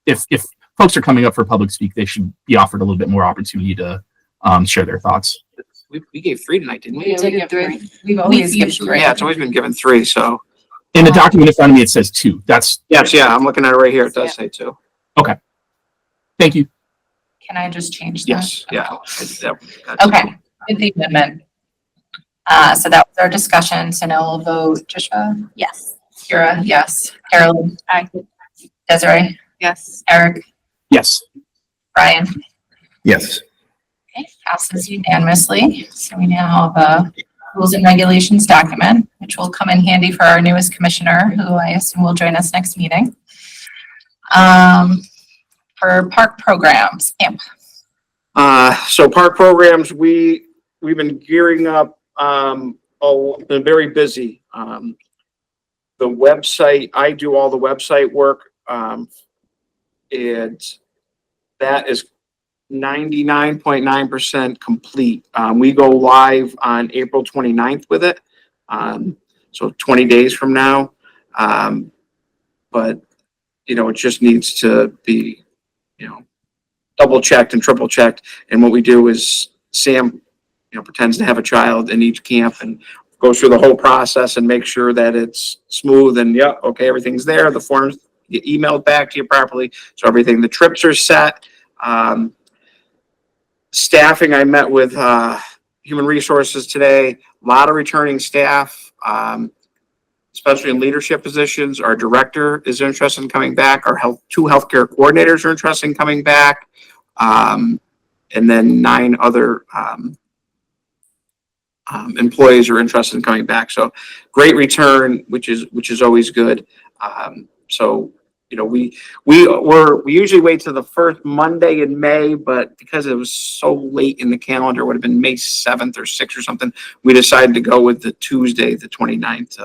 if folks are coming up for public speak, they should be offered a little bit more opportunity to share their thoughts. We gave 3 tonight, didn't we? We did give 3. We've always given 3. Yeah, it's always been given 3, so. In the document in front of me, it says 2. That's Yes, yeah, I'm looking at it right here. It does say 2. thank you. Can I just change that? Yes, yeah. Okay, with the amendment. So that was our discussion. So now we'll vote. Joshua? Yes. Kira? Yes. Carolyn? Aye. Desiree? Yes. Eric? Yes. Brian? Yes. Okay, passes unanimously. So we now have a rules and regulations document, which will come in handy for our newest commissioner, who I assume will join us next meeting. For park programs, AMP. So park programs, we've been gearing up, been very busy. the website, I do all the website work. And that is 99.9% complete. We go live on April 29th with it. So 20 days from now. But, it just needs to be, double checked and triple checked. And what we do is Sam, pretends to have a child in each camp and goes through the whole process and make sure that it's smooth and okay, everything's there. The forms get emailed back to you properly. So everything, the trips are set. Staffing, I met with human resources today, a lot of returning staff, especially in leadership positions. Our director is interested in coming back. Our two healthcare coordinators are interested in coming back. And then 9 other employees are interested in coming back. So great return, which is always good. So we usually wait till the first Monday in May, but because it was so late in the calendar, it would have been May 7th or 6th or something. We decided to go with the Tuesday, the 29th,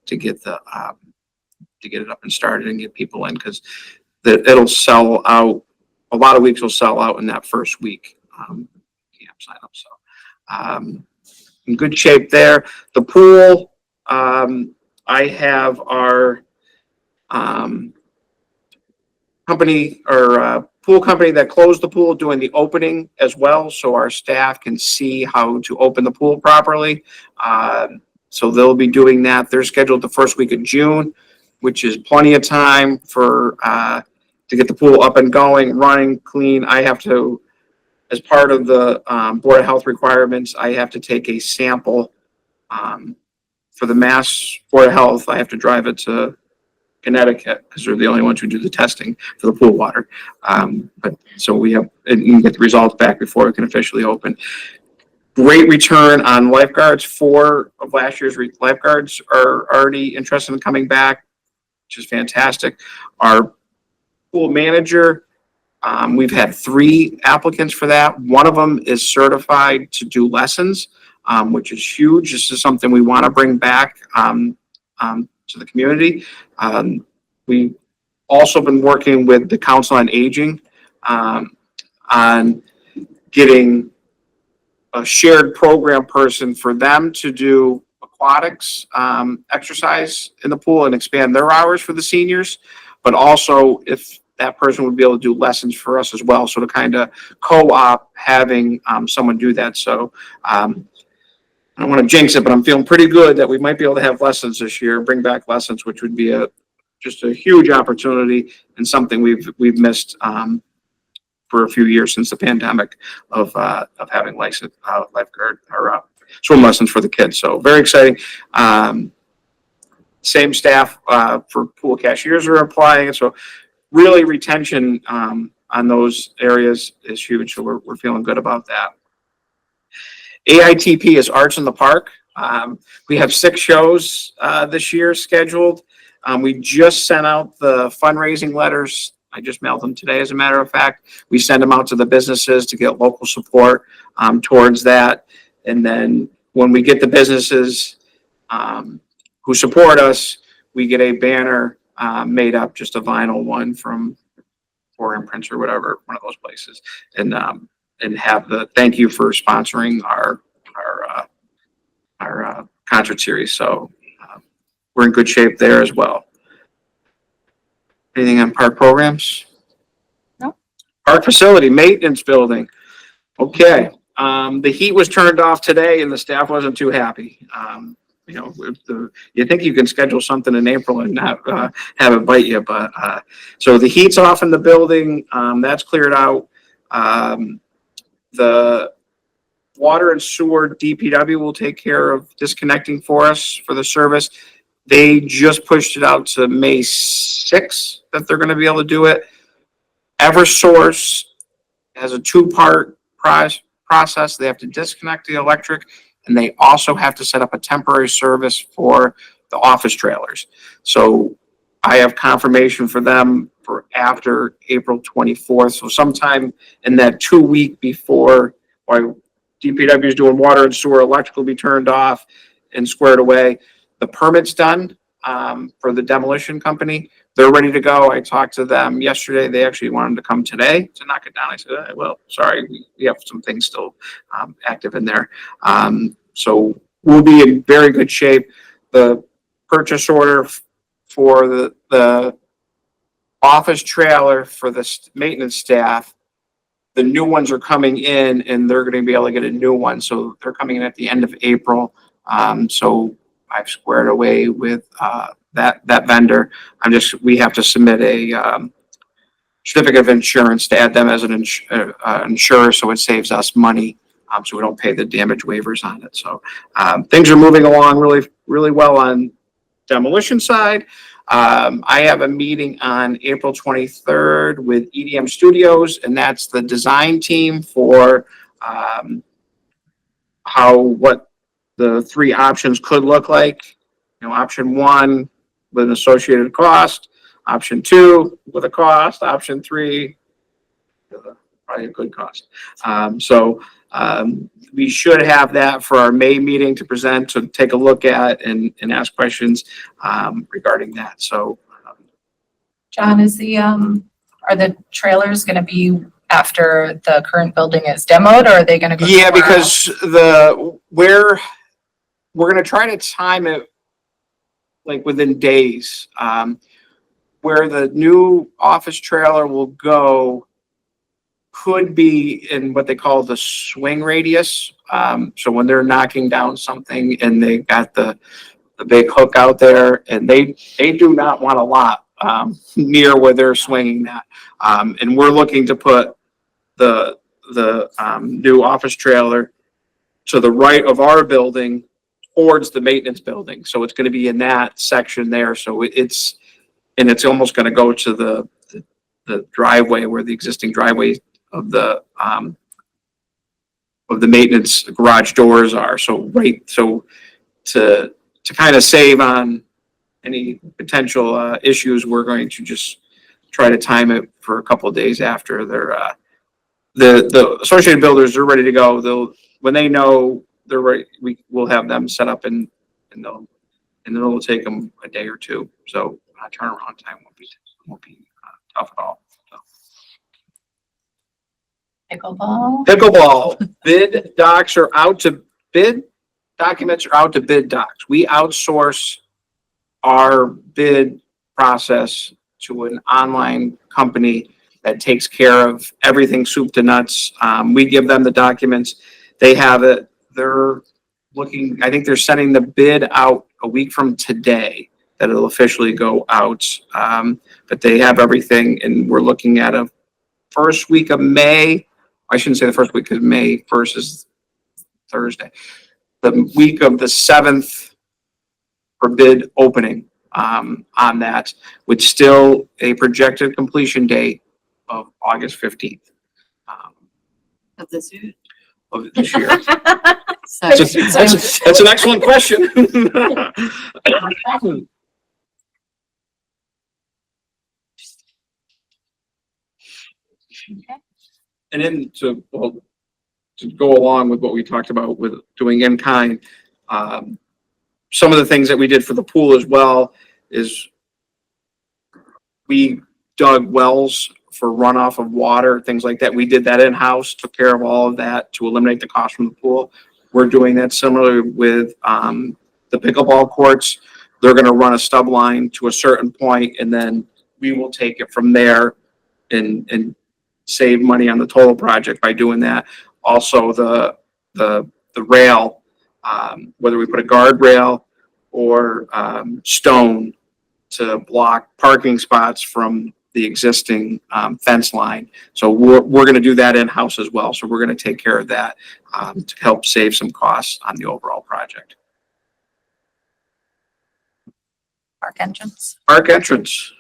to get it up and started and get people in, because it'll sell out. A lot of weeks will sell out in that first week. Camp sign up. So in good shape there. The pool, I have our company or pool company that closed the pool doing the opening as well, so our staff can see how to open the pool properly. So they'll be doing that. They're scheduled the first week of June, which is plenty of time for to get the pool up and going, running, clean. I have to, as part of the Board of Health requirements, I have to take a sample for the Mass Board of Health. I have to drive it to Connecticut because they're the only ones who do the testing for the pool water. But so we have, and you can get the results back before we can officially open. Great return on lifeguards. 4 of last year's lifeguards are already interested in coming back, which is fantastic. Our pool manager, we've had 3 applicants for that. One of them is certified to do lessons, which is huge. This is something we want to bring back to the community. We've also been working with the Council on Aging on getting a shared program person for them to do aquatics, exercise in the pool and expand their hours for the seniors, but also if that person would be able to do lessons for us as well. So to kind of co-op having someone do that. So I don't want to jinx it, but I'm feeling pretty good that we might be able to have lessons this year, bring back lessons, which would be just a huge opportunity and something we've missed for a few years since the pandemic of having lifeguard or swim lessons for the kids. So very exciting. Same staff for pool cashiers are applying. So really retention on those areas is huge. So we're feeling good about that. AITP is Arts in the Park. We have 6 shows this year scheduled. We just sent out the fundraising letters. I just mailed them today, as a matter of fact. We send them out to the businesses to get local support towards that. And then when we get the businesses who support us, we get a banner made up, just a vinyl one from Foreign Prints or whatever, one of those places, and have the thank you for sponsoring our concert series. So we're in good shape there as well. Anything on park programs? No. Park facility maintenance building. Okay. The heat was turned off today and the staff wasn't too happy. You think you can schedule something in April and not have it bite you, but so the heat's off in the building. That's cleared out. The water and sewer DPW will take care of disconnecting for us for the service. They just pushed it out to May 6th that they're going to be able to do it. Eversource has a 2-part process. They have to disconnect the electric, and they also have to set up a temporary service for the office trailers. So I have confirmation for them for after April 24th. So sometime in that 2 week before, while DPW is doing water and sewer, electrical will be turned off and squared away. The permit's done. for the demolition company. They're ready to go. I talked to them yesterday. They actually wanted to come today to knock it down. I said, well, sorry, we have some things still active in there. So we'll be in very good shape. The purchase order for the office trailer for the maintenance staff, the new ones are coming in and they're going to be able to get a new one. So they're coming in at the end of April. So I've squared away with that vendor. We have to submit a certificate of insurance to add them as an insurer, so it saves us money. So we don't pay the damage waivers on it. So things are moving along really, really well on demolition side. I have a meeting on April 23rd with EDM Studios, and that's the design team for what the three options could look like. Option 1 with an associated cost, option 2 with a cost, option 3 probably a good cost. We should have that for our May meeting to present, to take a look at and ask questions regarding that. So, John, is are the trailers going to be after the current building is demoed, or are they going to go? Yeah, because we're going to try to time it like within days. Where the new office trailer will go could be in what they call the swing radius. So when they're knocking down something and they got the big hook out there, and they do not want a lot near where they're swinging that. And we're looking to put the new office trailer to the right of our building towards the maintenance building. So it's going to be in that section there. So it's almost going to go to the driveway, where the existing driveway of the maintenance garage doors are. So to kind of save on any potential issues, we're going to just try to time it for a couple of days after the associated builders are ready to go. When they know they're ready, we'll have them set up and it'll take them a day or two. So turnaround time won't be tough at all. Pickleball bid documents are out to bid docs. We outsource our bid process to an online company that takes care of everything soup to nuts. We give them the documents. They have it. I think they're sending the bid out a week from today that it'll officially go out. But they have everything, and we're looking at a first week of May. I shouldn't say the first week of May. 1st is Thursday. The week of the 7th for bid opening on that, with still a projected completion date of August 15th. Of this year. Of this year. That's an excellent question. And then to go along with what we talked about with doing in kind, some of the things that we did for the pool as well is we dug wells for runoff of water, things like that. We did that in-house, took care of all of that to eliminate the cost from the pool. We're doing that similarly with the pickleball courts. They're going to run a stub line to a certain point, and then we will take it from there and save money on the total project by doing that. Also, the rail, whether we put a guardrail or stone to block parking spots from the existing fence line. So we're going to do that in-house as well. So we're going to take care of that to help save some costs on the overall project. Park entrance. Park entrance.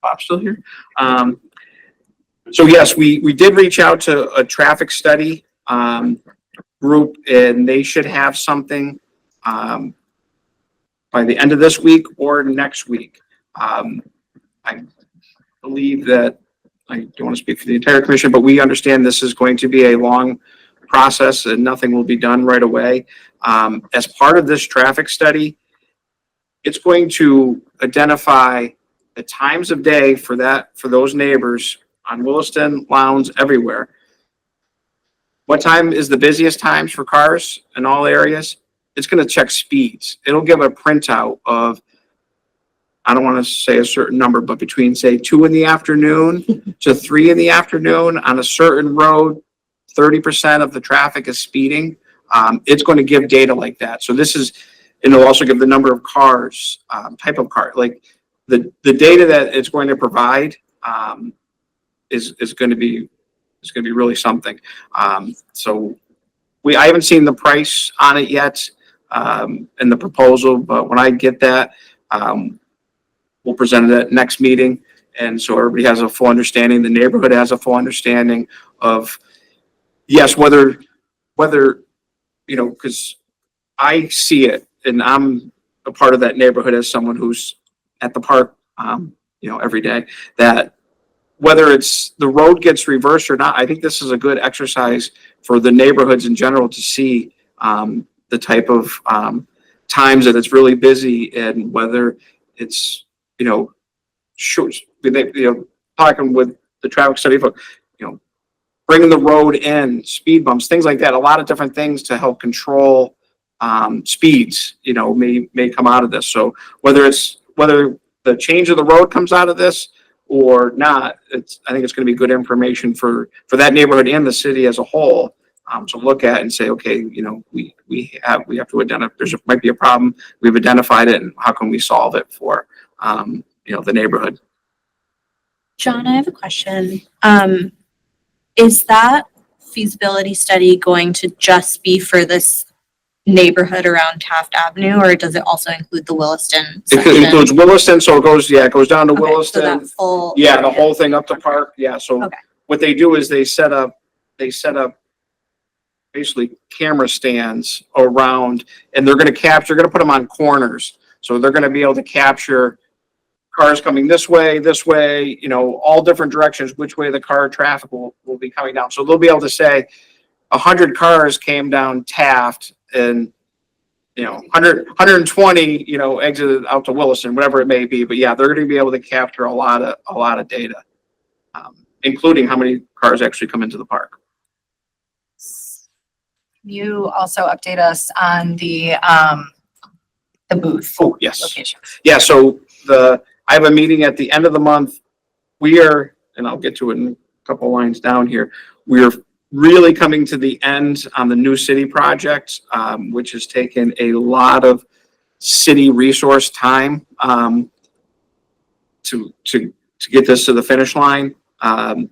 Bob's still here. So yes, we did reach out to a traffic study group, and they should have something by the end of this week or next week. I believe that, I don't want to speak for the entire commission, but we understand this is going to be a long process and nothing will be done right away. As part of this traffic study, it's going to identify the times of day for those neighbors on Williston, Lowndes, everywhere. What time is the busiest times for cars in all areas? It's going to check speeds. It'll give a printout of, I don't want to say a certain number, but between say 2 in the afternoon to 3 in the afternoon on a certain road, 30% of the traffic is speeding. It's going to give data like that. So this is, and it'll also give the number of cars, type of car, like the data that it's going to provide is going to be really something. So I haven't seen the price on it yet in the proposal, but when I get that, we'll present it at next meeting. And so everybody has a full understanding, the neighborhood has a full understanding of, yes, whether, you know, because I see it and I'm a part of that neighborhood as someone who's at the park, you know, every day, that whether it's the road gets reversed or not, I think this is a good exercise for the neighborhoods in general to see the type of times that it's really busy and whether it's, you know, short, you know, talking with the traffic study, you know, bringing the road in, speed bumps, things like that, a lot of different things to help control speeds, you know, may come out of this. So whether the change of the road comes out of this or not, I think it's going to be good information for that neighborhood and the city as a whole to look at and say, okay, you know, we have to identify, might be a problem. We've identified it and how can we solve it for, you know, the neighborhood. John, I have a question. Is that feasibility study going to just be for this neighborhood around Taft Avenue, or does it also include the Williston section? It includes Williston, so it goes down to Okay, Williston. so that full Yeah, the area. whole thing up to Park. Yeah, so Okay. what they do is they set up basically camera stands around, and they're going to put them on corners. So they're going to be able to capture cars coming this way, you know, all different directions, which way the car traffic will be coming down. So they'll be able to say 100 cars came down Taft and, you know, 120, you know, exited out to Williston, whatever it may be. But yeah, they're going to be able to capture a lot of data, including how many cars actually come into the park. You also update us on the booth Oh, yes. location. Yeah, so I have a meeting at the end of the month. And I'll get to it in a couple lines down here. We are really coming to the end on the new city project, which has taken a lot of city resource time to get this to the finish line.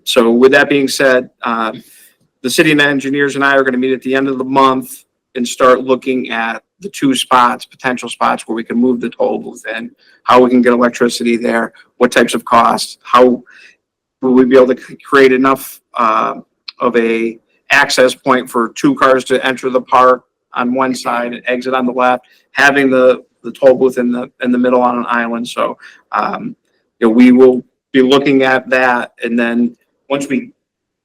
So with that being said, the city and engineers and I are going to meet at the end of the month and start looking at the 2 potential spots where we can move the toll booth in, how we can get electricity there, what types of costs, how will we be able to create enough of a access point for 2 cars to enter the park on one side and exit on the left, having the toll booth in the middle on an island. So, you know, we will be looking at that. And then once we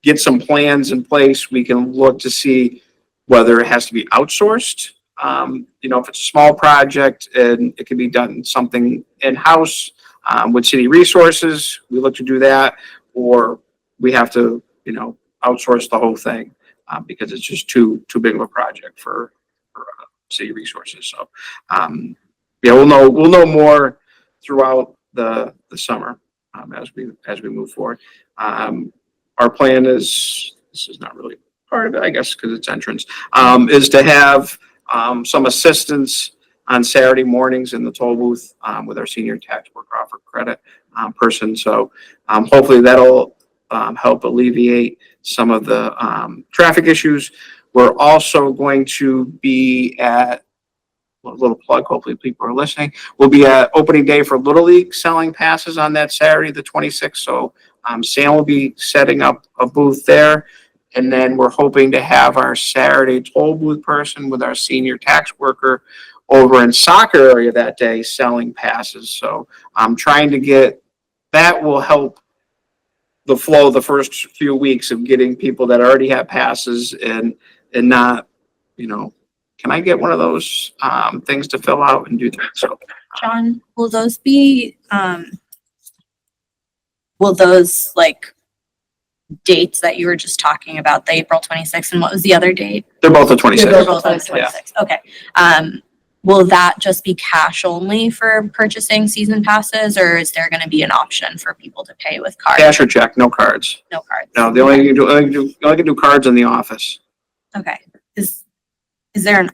get some plans in place, we can look to see whether it has to be outsourced. You know, if it's a small project and it can be done something in-house with city resources, we look to do that, or we have to, you know, outsource the whole thing because it's just too big of a project for city resources. So, yeah, we'll know more throughout the summer as we move forward. Our plan is, this is not really part of it, I guess, because it's entrance, is to have some assistance on Saturday mornings in the toll booth with our senior tax worker offer credit person. So hopefully that'll help alleviate some of the traffic issues. We're also going to be at, a little plug, hopefully people are listening, we'll be at opening day for Little League selling passes on that Saturday, the 26th. So Sam will be setting up a booth there. And then we're hoping to have our Saturday toll booth person with our senior tax worker over in soccer area that day selling passes. So I'm trying to get, that will help the flow the first few weeks of getting people that already have passes and not, you know, can I get one of those, things to fill out and do that? So, John, will those be, will those like dates that you were just talking about, the April 26th, and what was the other date? they're both the 26th. They're both on the Yeah. 26th. Okay. Will that just be cash only for purchasing season passes, or is there gonna be an option for people to pay with cards? Cash or check, no cards. No cards? No, the only, you can do cards in the office. Okay. Is there a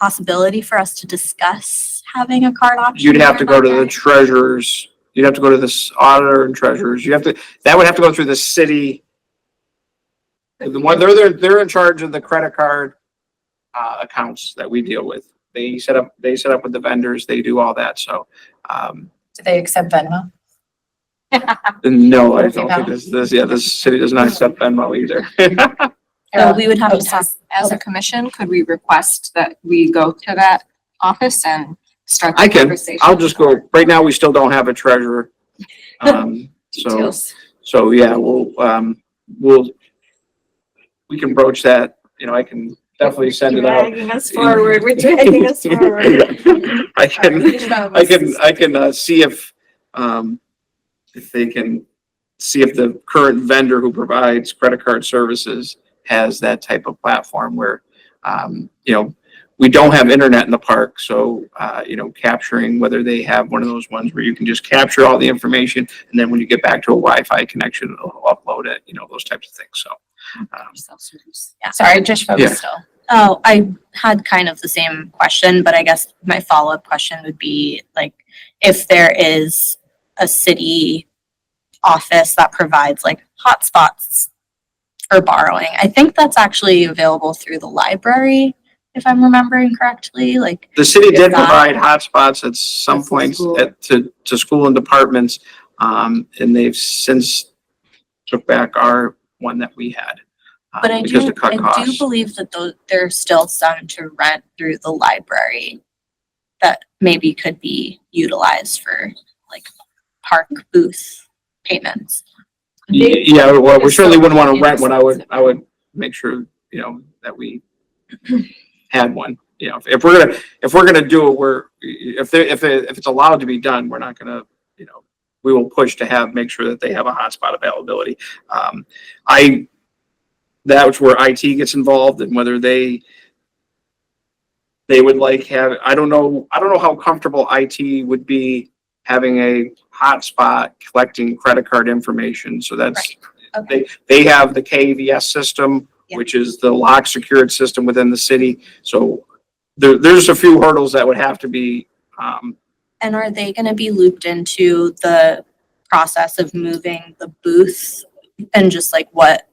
possibility for us to discuss having a card option? You'd have to there go to that the day? treasurers. You'd have to go to this auditor and treasurers. That would have to go through the city. The one, they're in charge of the credit card, accounts that we deal with. They set up with the vendors. They do all that. So, Do they accept Venmo? no, I don't think this city does not accept Venmo either. So we would have to talk. As a commission, could we request that we go to that office and start I the can, conversation? I'll just go, right now, we still don't have a treasurer. So yeah, we can broach that, I can definitely send it out. Dragging us forward, we're dragging us forward. I can see if they can see if the current vendor who provides credit card services has that type of platform where, we don't have internet in the park. So, capturing whether they have one of those ones where you can just capture all the information. And then when you get back to a Wi-Fi connection, it'll upload it, those types of things. So, Yeah. Sorry, just focus Yeah. still. Oh, I had kind of the same question, but I guess my follow-up question would be like, if there is a city office that provides like hotspots for borrowing, I think that's actually available through the library, if I'm remembering correctly, like. the city is did that- provide hotspots at some points to school and departments. And they've since took back our one that we had. But I Because do, to cut I do costs. believe that there's still some to rent through the library that maybe could be utilized for like park booth payments. Yeah, well, we certainly wouldn't want to rent one. I would make sure, that we had one. If we're gonna do it, if it's allowed to be done, we're not gonna, we will push to make sure that they have a hotspot availability. That's where IT gets involved and whether they would I don't know how comfortable IT would be having a hotspot collecting credit card information. So that's, Okay. they have the KVS system, Yeah. which is the lock secured system within the city. So there's a few hurdles that would have to be, And are they gonna be looped into the process of moving the booth and just like what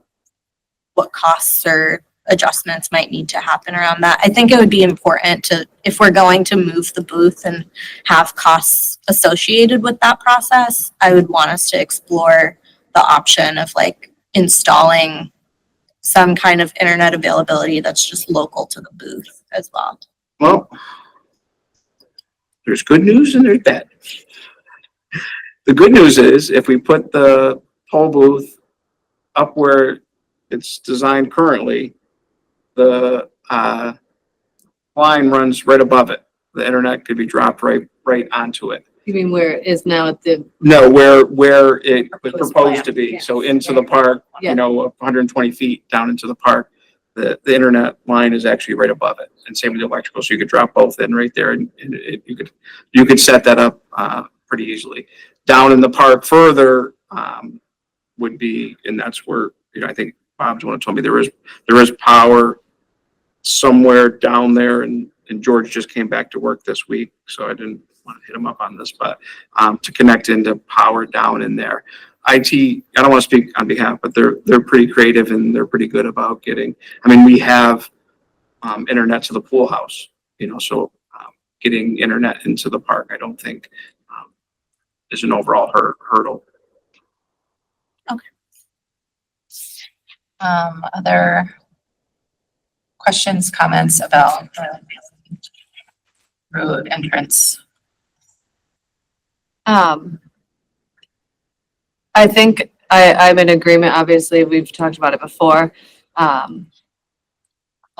costs or adjustments might need to happen around that? I think it would be important to, if we're going to move the booth and have costs associated with that process, I would want us to explore the option of like installing some kind of internet availability that's just local to the booth as well. well, there's good news and there's bad. The good news is if we put the toll booth up where it's designed currently, the line runs right above it. The internet could be dropped right onto it. You mean where it is now at the? No, where it was Proposed proposed to plan, be. yeah. So into the park, Yeah. 120 feet down into the park, the internet line is actually right above it. And same with the electrical. So you could drop both in right there and you could set that up pretty easily. Down in the park further would be, and that's where, I think Bob's one told me there is power somewhere down there, and George just came back to work this week, so I didn't want to hit him up on this, but to connect into power down in there. IT, I don't want to speak on behalf, but they're pretty creative and they're pretty good about we have internet to the pool house, so getting internet into the park, I don't think is an overall hurdle. Other questions, comments about road entrance? I think I'm in agreement. Obviously, we've talked about it before.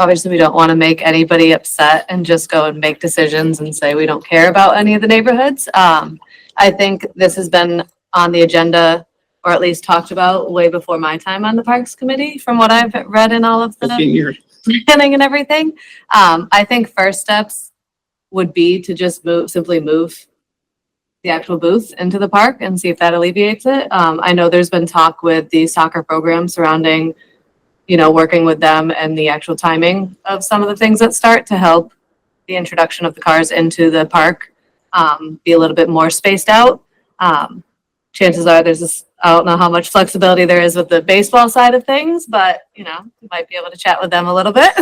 obviously we don't want to make anybody upset and just go and make decisions and say we don't care about any of the neighborhoods. I think this has been on the agenda, or at least talked about, way before my time on the Parks Committee, from what I've read in all of 15 the years. planning and everything. I think first steps would be to just simply move the actual booth into the park and see if that alleviates it. I know there's been talk with the soccer program surrounding, working with them and the actual timing of some of the things that start to help the introduction of the cars into the park be a little bit more spaced out. Chances are I don't know how much flexibility there is with the baseball side of things, but you might be able to chat with them a little bit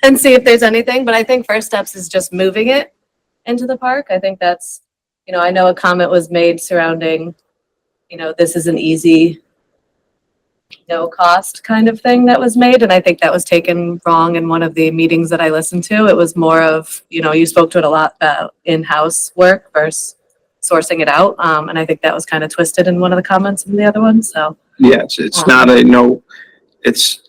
and see if there's anything. But I think first steps is just moving it into the park. I think that's, I know a comment was made surrounding, this is an easy, no cost kind of thing that was made. And I think that was taken wrong in one of the meetings that I listened to. It was more of, you spoke to it a lot about in-house work versus sourcing it out. And I think that was kind of twisted in one of the comments in the other one. So Yeah, it's not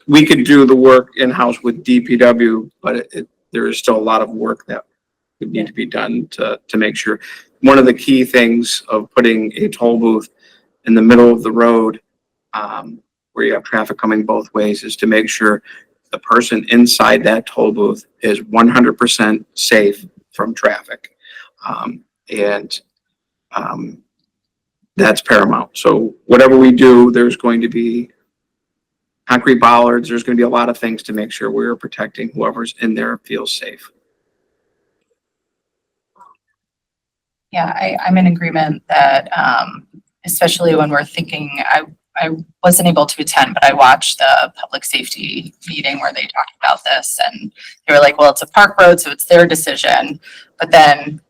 we could do the work in-house with DPW, but there is still a lot of work that would need to be done to make sure. One of the key things of putting a toll booth in the middle of the road, where you have traffic coming both ways, is to make sure the person inside that toll booth is 100% safe from traffic. That's paramount. So whatever we do, there's going to be concrete bollards. There's going to be a lot of things to make sure we're protecting whoever's in there feels safe. Yeah, I'm in agreement that, especially when we're thinking, I wasn't able to attend, but I watched the public safety meeting where they talked about this, and they were like, well, it's a park road, so it's their decision. But then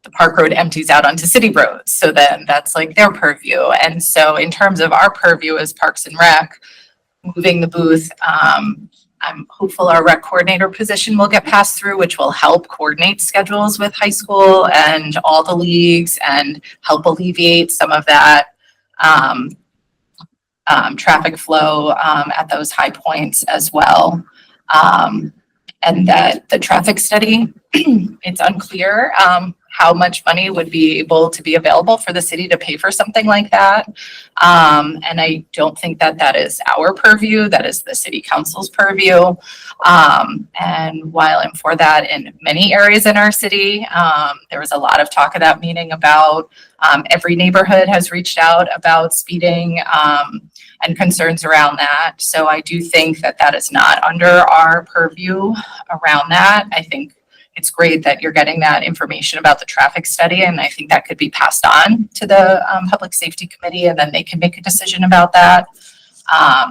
the park road empties out onto city roads. So then that's like their purview. And so in terms of our purview as Parks and Rec, moving the booth, I'm hopeful our rec coordinator position will get passed through, which will help coordinate schedules with high school and all the leagues and help alleviate some of that traffic flow at those high points as well. And that the traffic study, it's unclear how much money would be able to be available for the city to pay for something like that. And I don't think that is our purview, that is the city council's purview. And while I'm for that in many areas in our city, there was a lot of talk at that meeting about every neighborhood has reached out about speeding and concerns around that. So I do think that is not under our purview around that. I think it's great that you're getting that information about the traffic study, and I think that could be passed on to the Public Safety Committee, and then they can make a decision about that.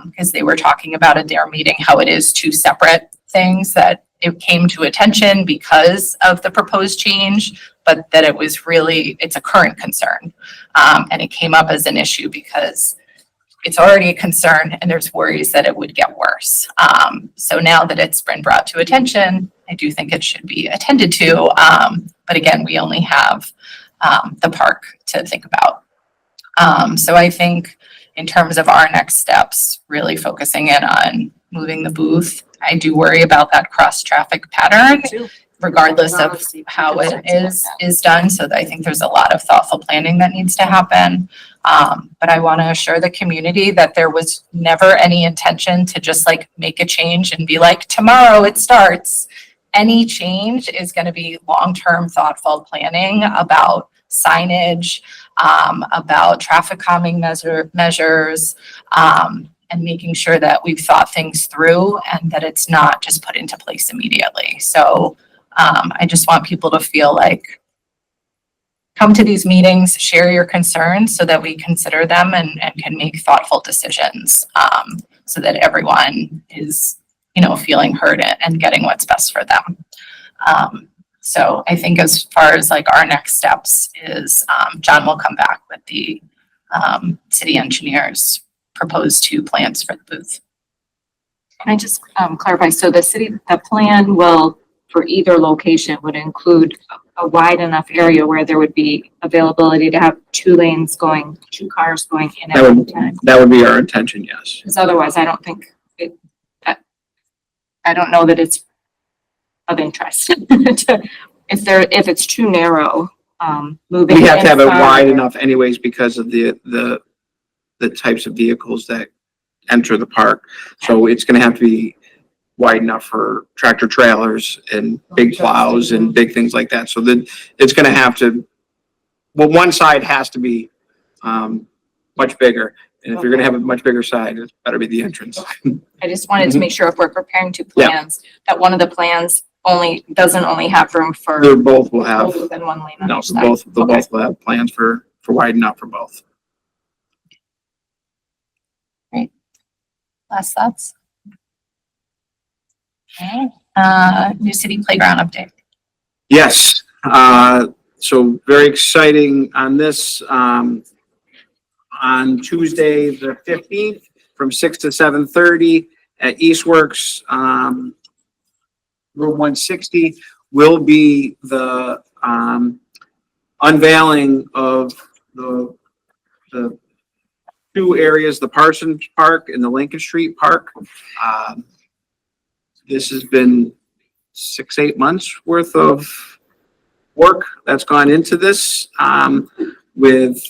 Because they were talking about at their meeting how it is two separate things, that it came to attention because of the proposed change, but that it's a current concern. And it came up as an issue because it's already a concern and there's worries that it would get worse. So now that it's been brought to attention, I do think it should be attended to. But again, we only have the park to think about. So I think in terms of our next steps, really focusing in on moving the booth, I do worry about that cross traffic pattern, regardless of how it is done. So I think there's a lot of thoughtful planning that needs to happen. But I want to assure the community that there was never any intention to just like make a change and be like, tomorrow it starts. Any change is going to be long-term thoughtful planning about signage, about traffic calming measures, and making sure that we've thought things through and that it's not just put into place immediately. So I just want people to feel like, come to these meetings, share your concerns so that we consider them and can make thoughtful decisions, so that everyone is, feeling heard and getting what's best for them. So I think as far as like our next steps is, John will come back with the city engineer's proposed 2 plans for the booth. Can I just clarify? So the plan will, for either location, would include a wide enough area where there would be availability to have 2 cars going in at one time. That would be our intention, yes. Because otherwise, I don't think I don't know that it's of interest. If it's too narrow, moving. We have to have it inside wide or- enough anyways because of the types of vehicles that enter the park. So it's gonna have to be wide enough for tractor trailers and big plows and big things like that. So then it's gonna have to, well, one side has to be, much bigger. And if you're gonna have a much bigger side, it better be the entrance. I just wanted to make sure if we're preparing two plans, that one of the plans doesn't only have room for They both will have, both within one lane on no, each so side. they'll Okay. both will have plans for wide enough for both. Last thoughts? Okay, new city playground update. Yes, so very exciting on this, on Tuesday, the 15th, from 6 to 7:30 at Eastworks, Room 160 will be the, unveiling of the two areas, the Parsons Park and the Lincoln Street Park. This has been 6-8 months worth of work that's gone into this, with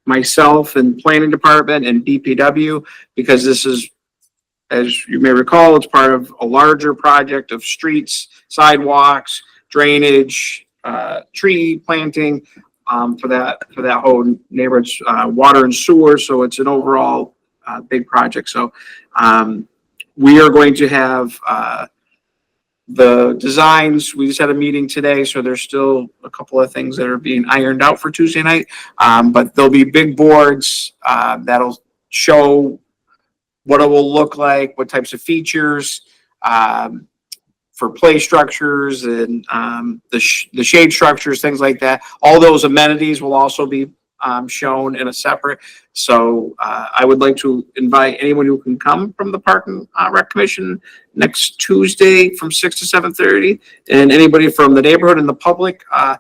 myself and planning department and DPW, because this is, as you may recall, it's part of a larger project of streets, sidewalks, drainage, tree planting, for that whole neighborhood's, water and sewer. So it's an overall, big project. So, we are going to have, the designs. We just had a meeting today, so there's still a couple of things that are being ironed out for Tuesday night. But there'll be big boards, that'll show what it will look like, what types of features, for play structures and, the shade structures, things like that. All those amenities will also be, shown in a separate. So, I would like to invite anyone who can come from the Park and Rec Commission next Tuesday from 6 to 7:30, and anybody from the neighborhood and the public. I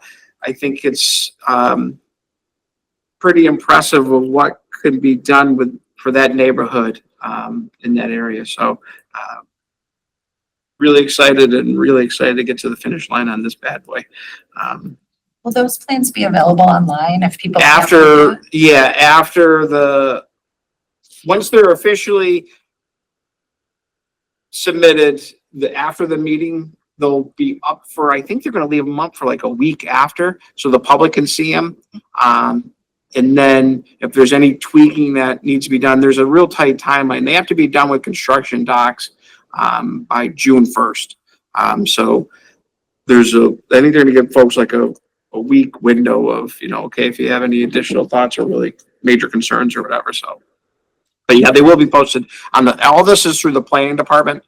think it's, pretty impressive of what could be done for that neighborhood, in that area. So, really excited to get to the finish line on this bad boy. Will those plans be available online if people? Once they're officially submitted, after the meeting, they'll be up for, I think they're gonna leave them up for like a week after, so the public can see them. And then if there's any tweaking that needs to be done, there's a real tight timeline. They have to be done with construction docs, by June 1st. So I think they're gonna give folks like a week window of, okay, if you have any additional thoughts or really major concerns or whatever. So, but yeah, they will be posted on all this is through the planning department.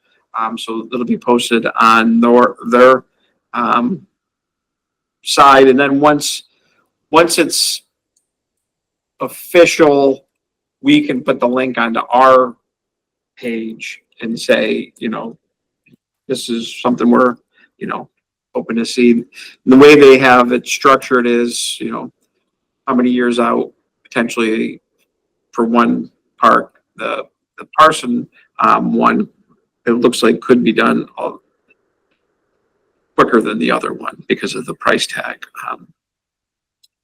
So it'll be posted on their side. And then once it's official, we can put the link onto our page and say, this is something we're, hoping to see. The way they have it structured is, how many years out potentially for one park, the Parson, one, it looks like could be done quicker than the other one because of the price tag.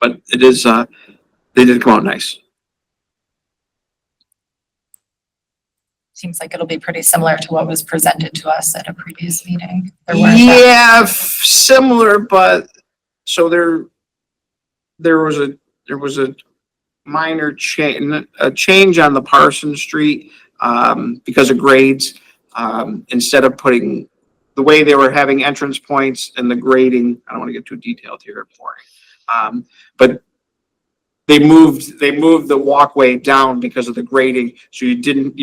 But it is, they did come out nice. Seems like it'll be pretty similar to what was presented to us at a previous meeting. Yeah, Similar, but so there was a minor change on the Parson Street, because of grades. Instead of putting the way they were having entrance points and the grading, I don't want to get too detailed here for it. But they moved the walkway down because of the grading. So you didn't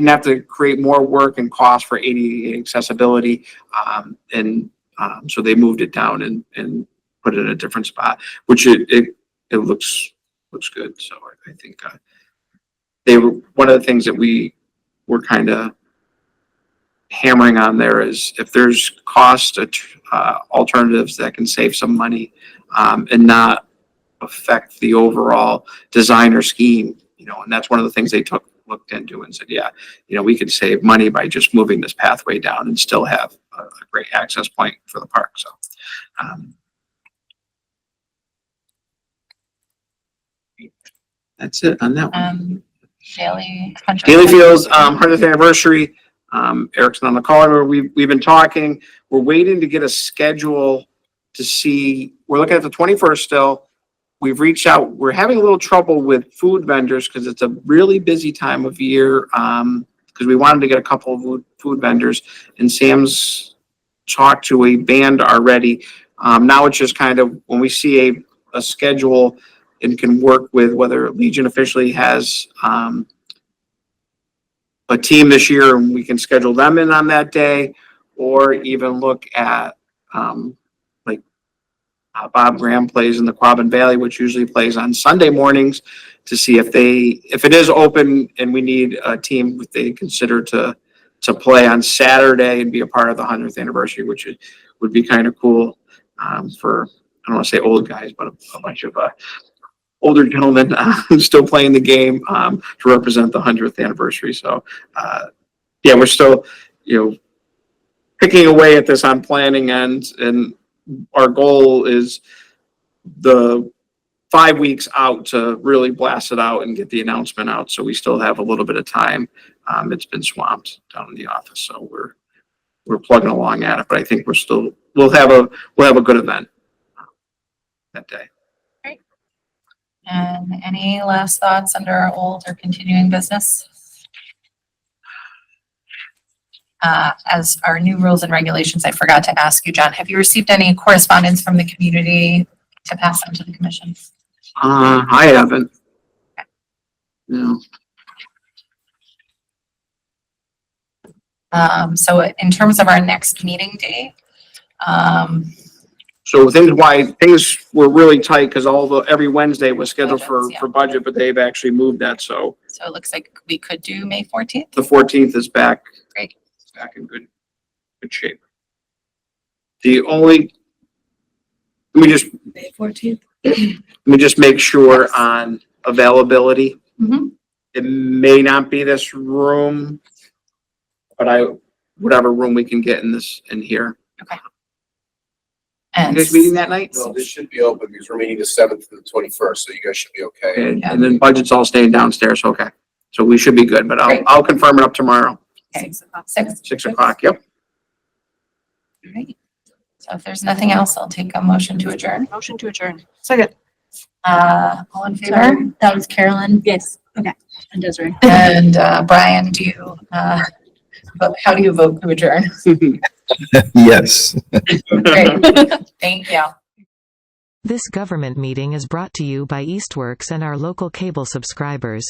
have to create more work and cost for ADA accessibility. So they moved it down and put it in a different spot, which it looks good. So I think, they were one of the things that we were kind of hammering on there is if there's cost alternatives that can save some money, and not affect the overall designer scheme, and that's one of the things they took looked into and said, yeah, we could save money by just moving this pathway down and still have a great access point for the park. So, that's it on that one. Daily Fields, 100th anniversary. Eric's on the call. We've been talking. We're waiting to get a schedule to see. We're looking at the 21st still. We've reached out. We're having a little trouble with food vendors because it's a really busy time of year. Because we wanted to get a couple of food vendors, and Sam's talked to a band already. Now it's just kind of when we see a schedule and can work with whether Legion officially has a team this year and we can schedule them in on that day, or even look at Bob Graham plays in the Quabbin Valley, which usually plays on Sunday mornings, to see if it is open and we need a team they consider to play on Saturday and be a part of the 100th anniversary, which would be kind of cool for, I don't want to say old guys, but a bunch of older gentlemen still playing the game to represent the 100th anniversary. So yeah, we're still, picking away at this on planning ends, and our goal is the 5 weeks out to really blast it out and get the announcement out. So we still have a little bit of time. It's been swamped down in the office, so we're plugging along at it, but I think we'll have a good event that day. Great. And any last thoughts under old or continuing business? As our new rules and regulations, I forgot to ask you, John, have you received any correspondence from the community to pass on to the commission? I haven't. No. So in terms of our next meeting date, so things were really tight because every Wednesday was scheduled for budget, but they've actually moved that. So it looks like we could do May 14th. The 14th is back. Great. Back in good shape. Let me just May 14th. Let me just make sure on availability. Mm-hmm. It may not be this room, but whatever room we can get in here. Okay. You guys meeting that night? No, this should be open because we're meeting the 7th to the 21st, so you guys should be okay. And then budget's all staying downstairs. Okay. So we should be good, but I'll confirm it up tomorrow. Okay. 6 o'clock. Yep. All right. So if there's nothing else, I'll take a motion to adjourn. Motion to adjourn. Second. All in favor? That was Carolyn. Yes. Okay. And Desiree. And Brian, how do you vote to adjourn? Yes. Great. Thank you. This government meeting is brought to you by Eastworks and our local cable subscribers.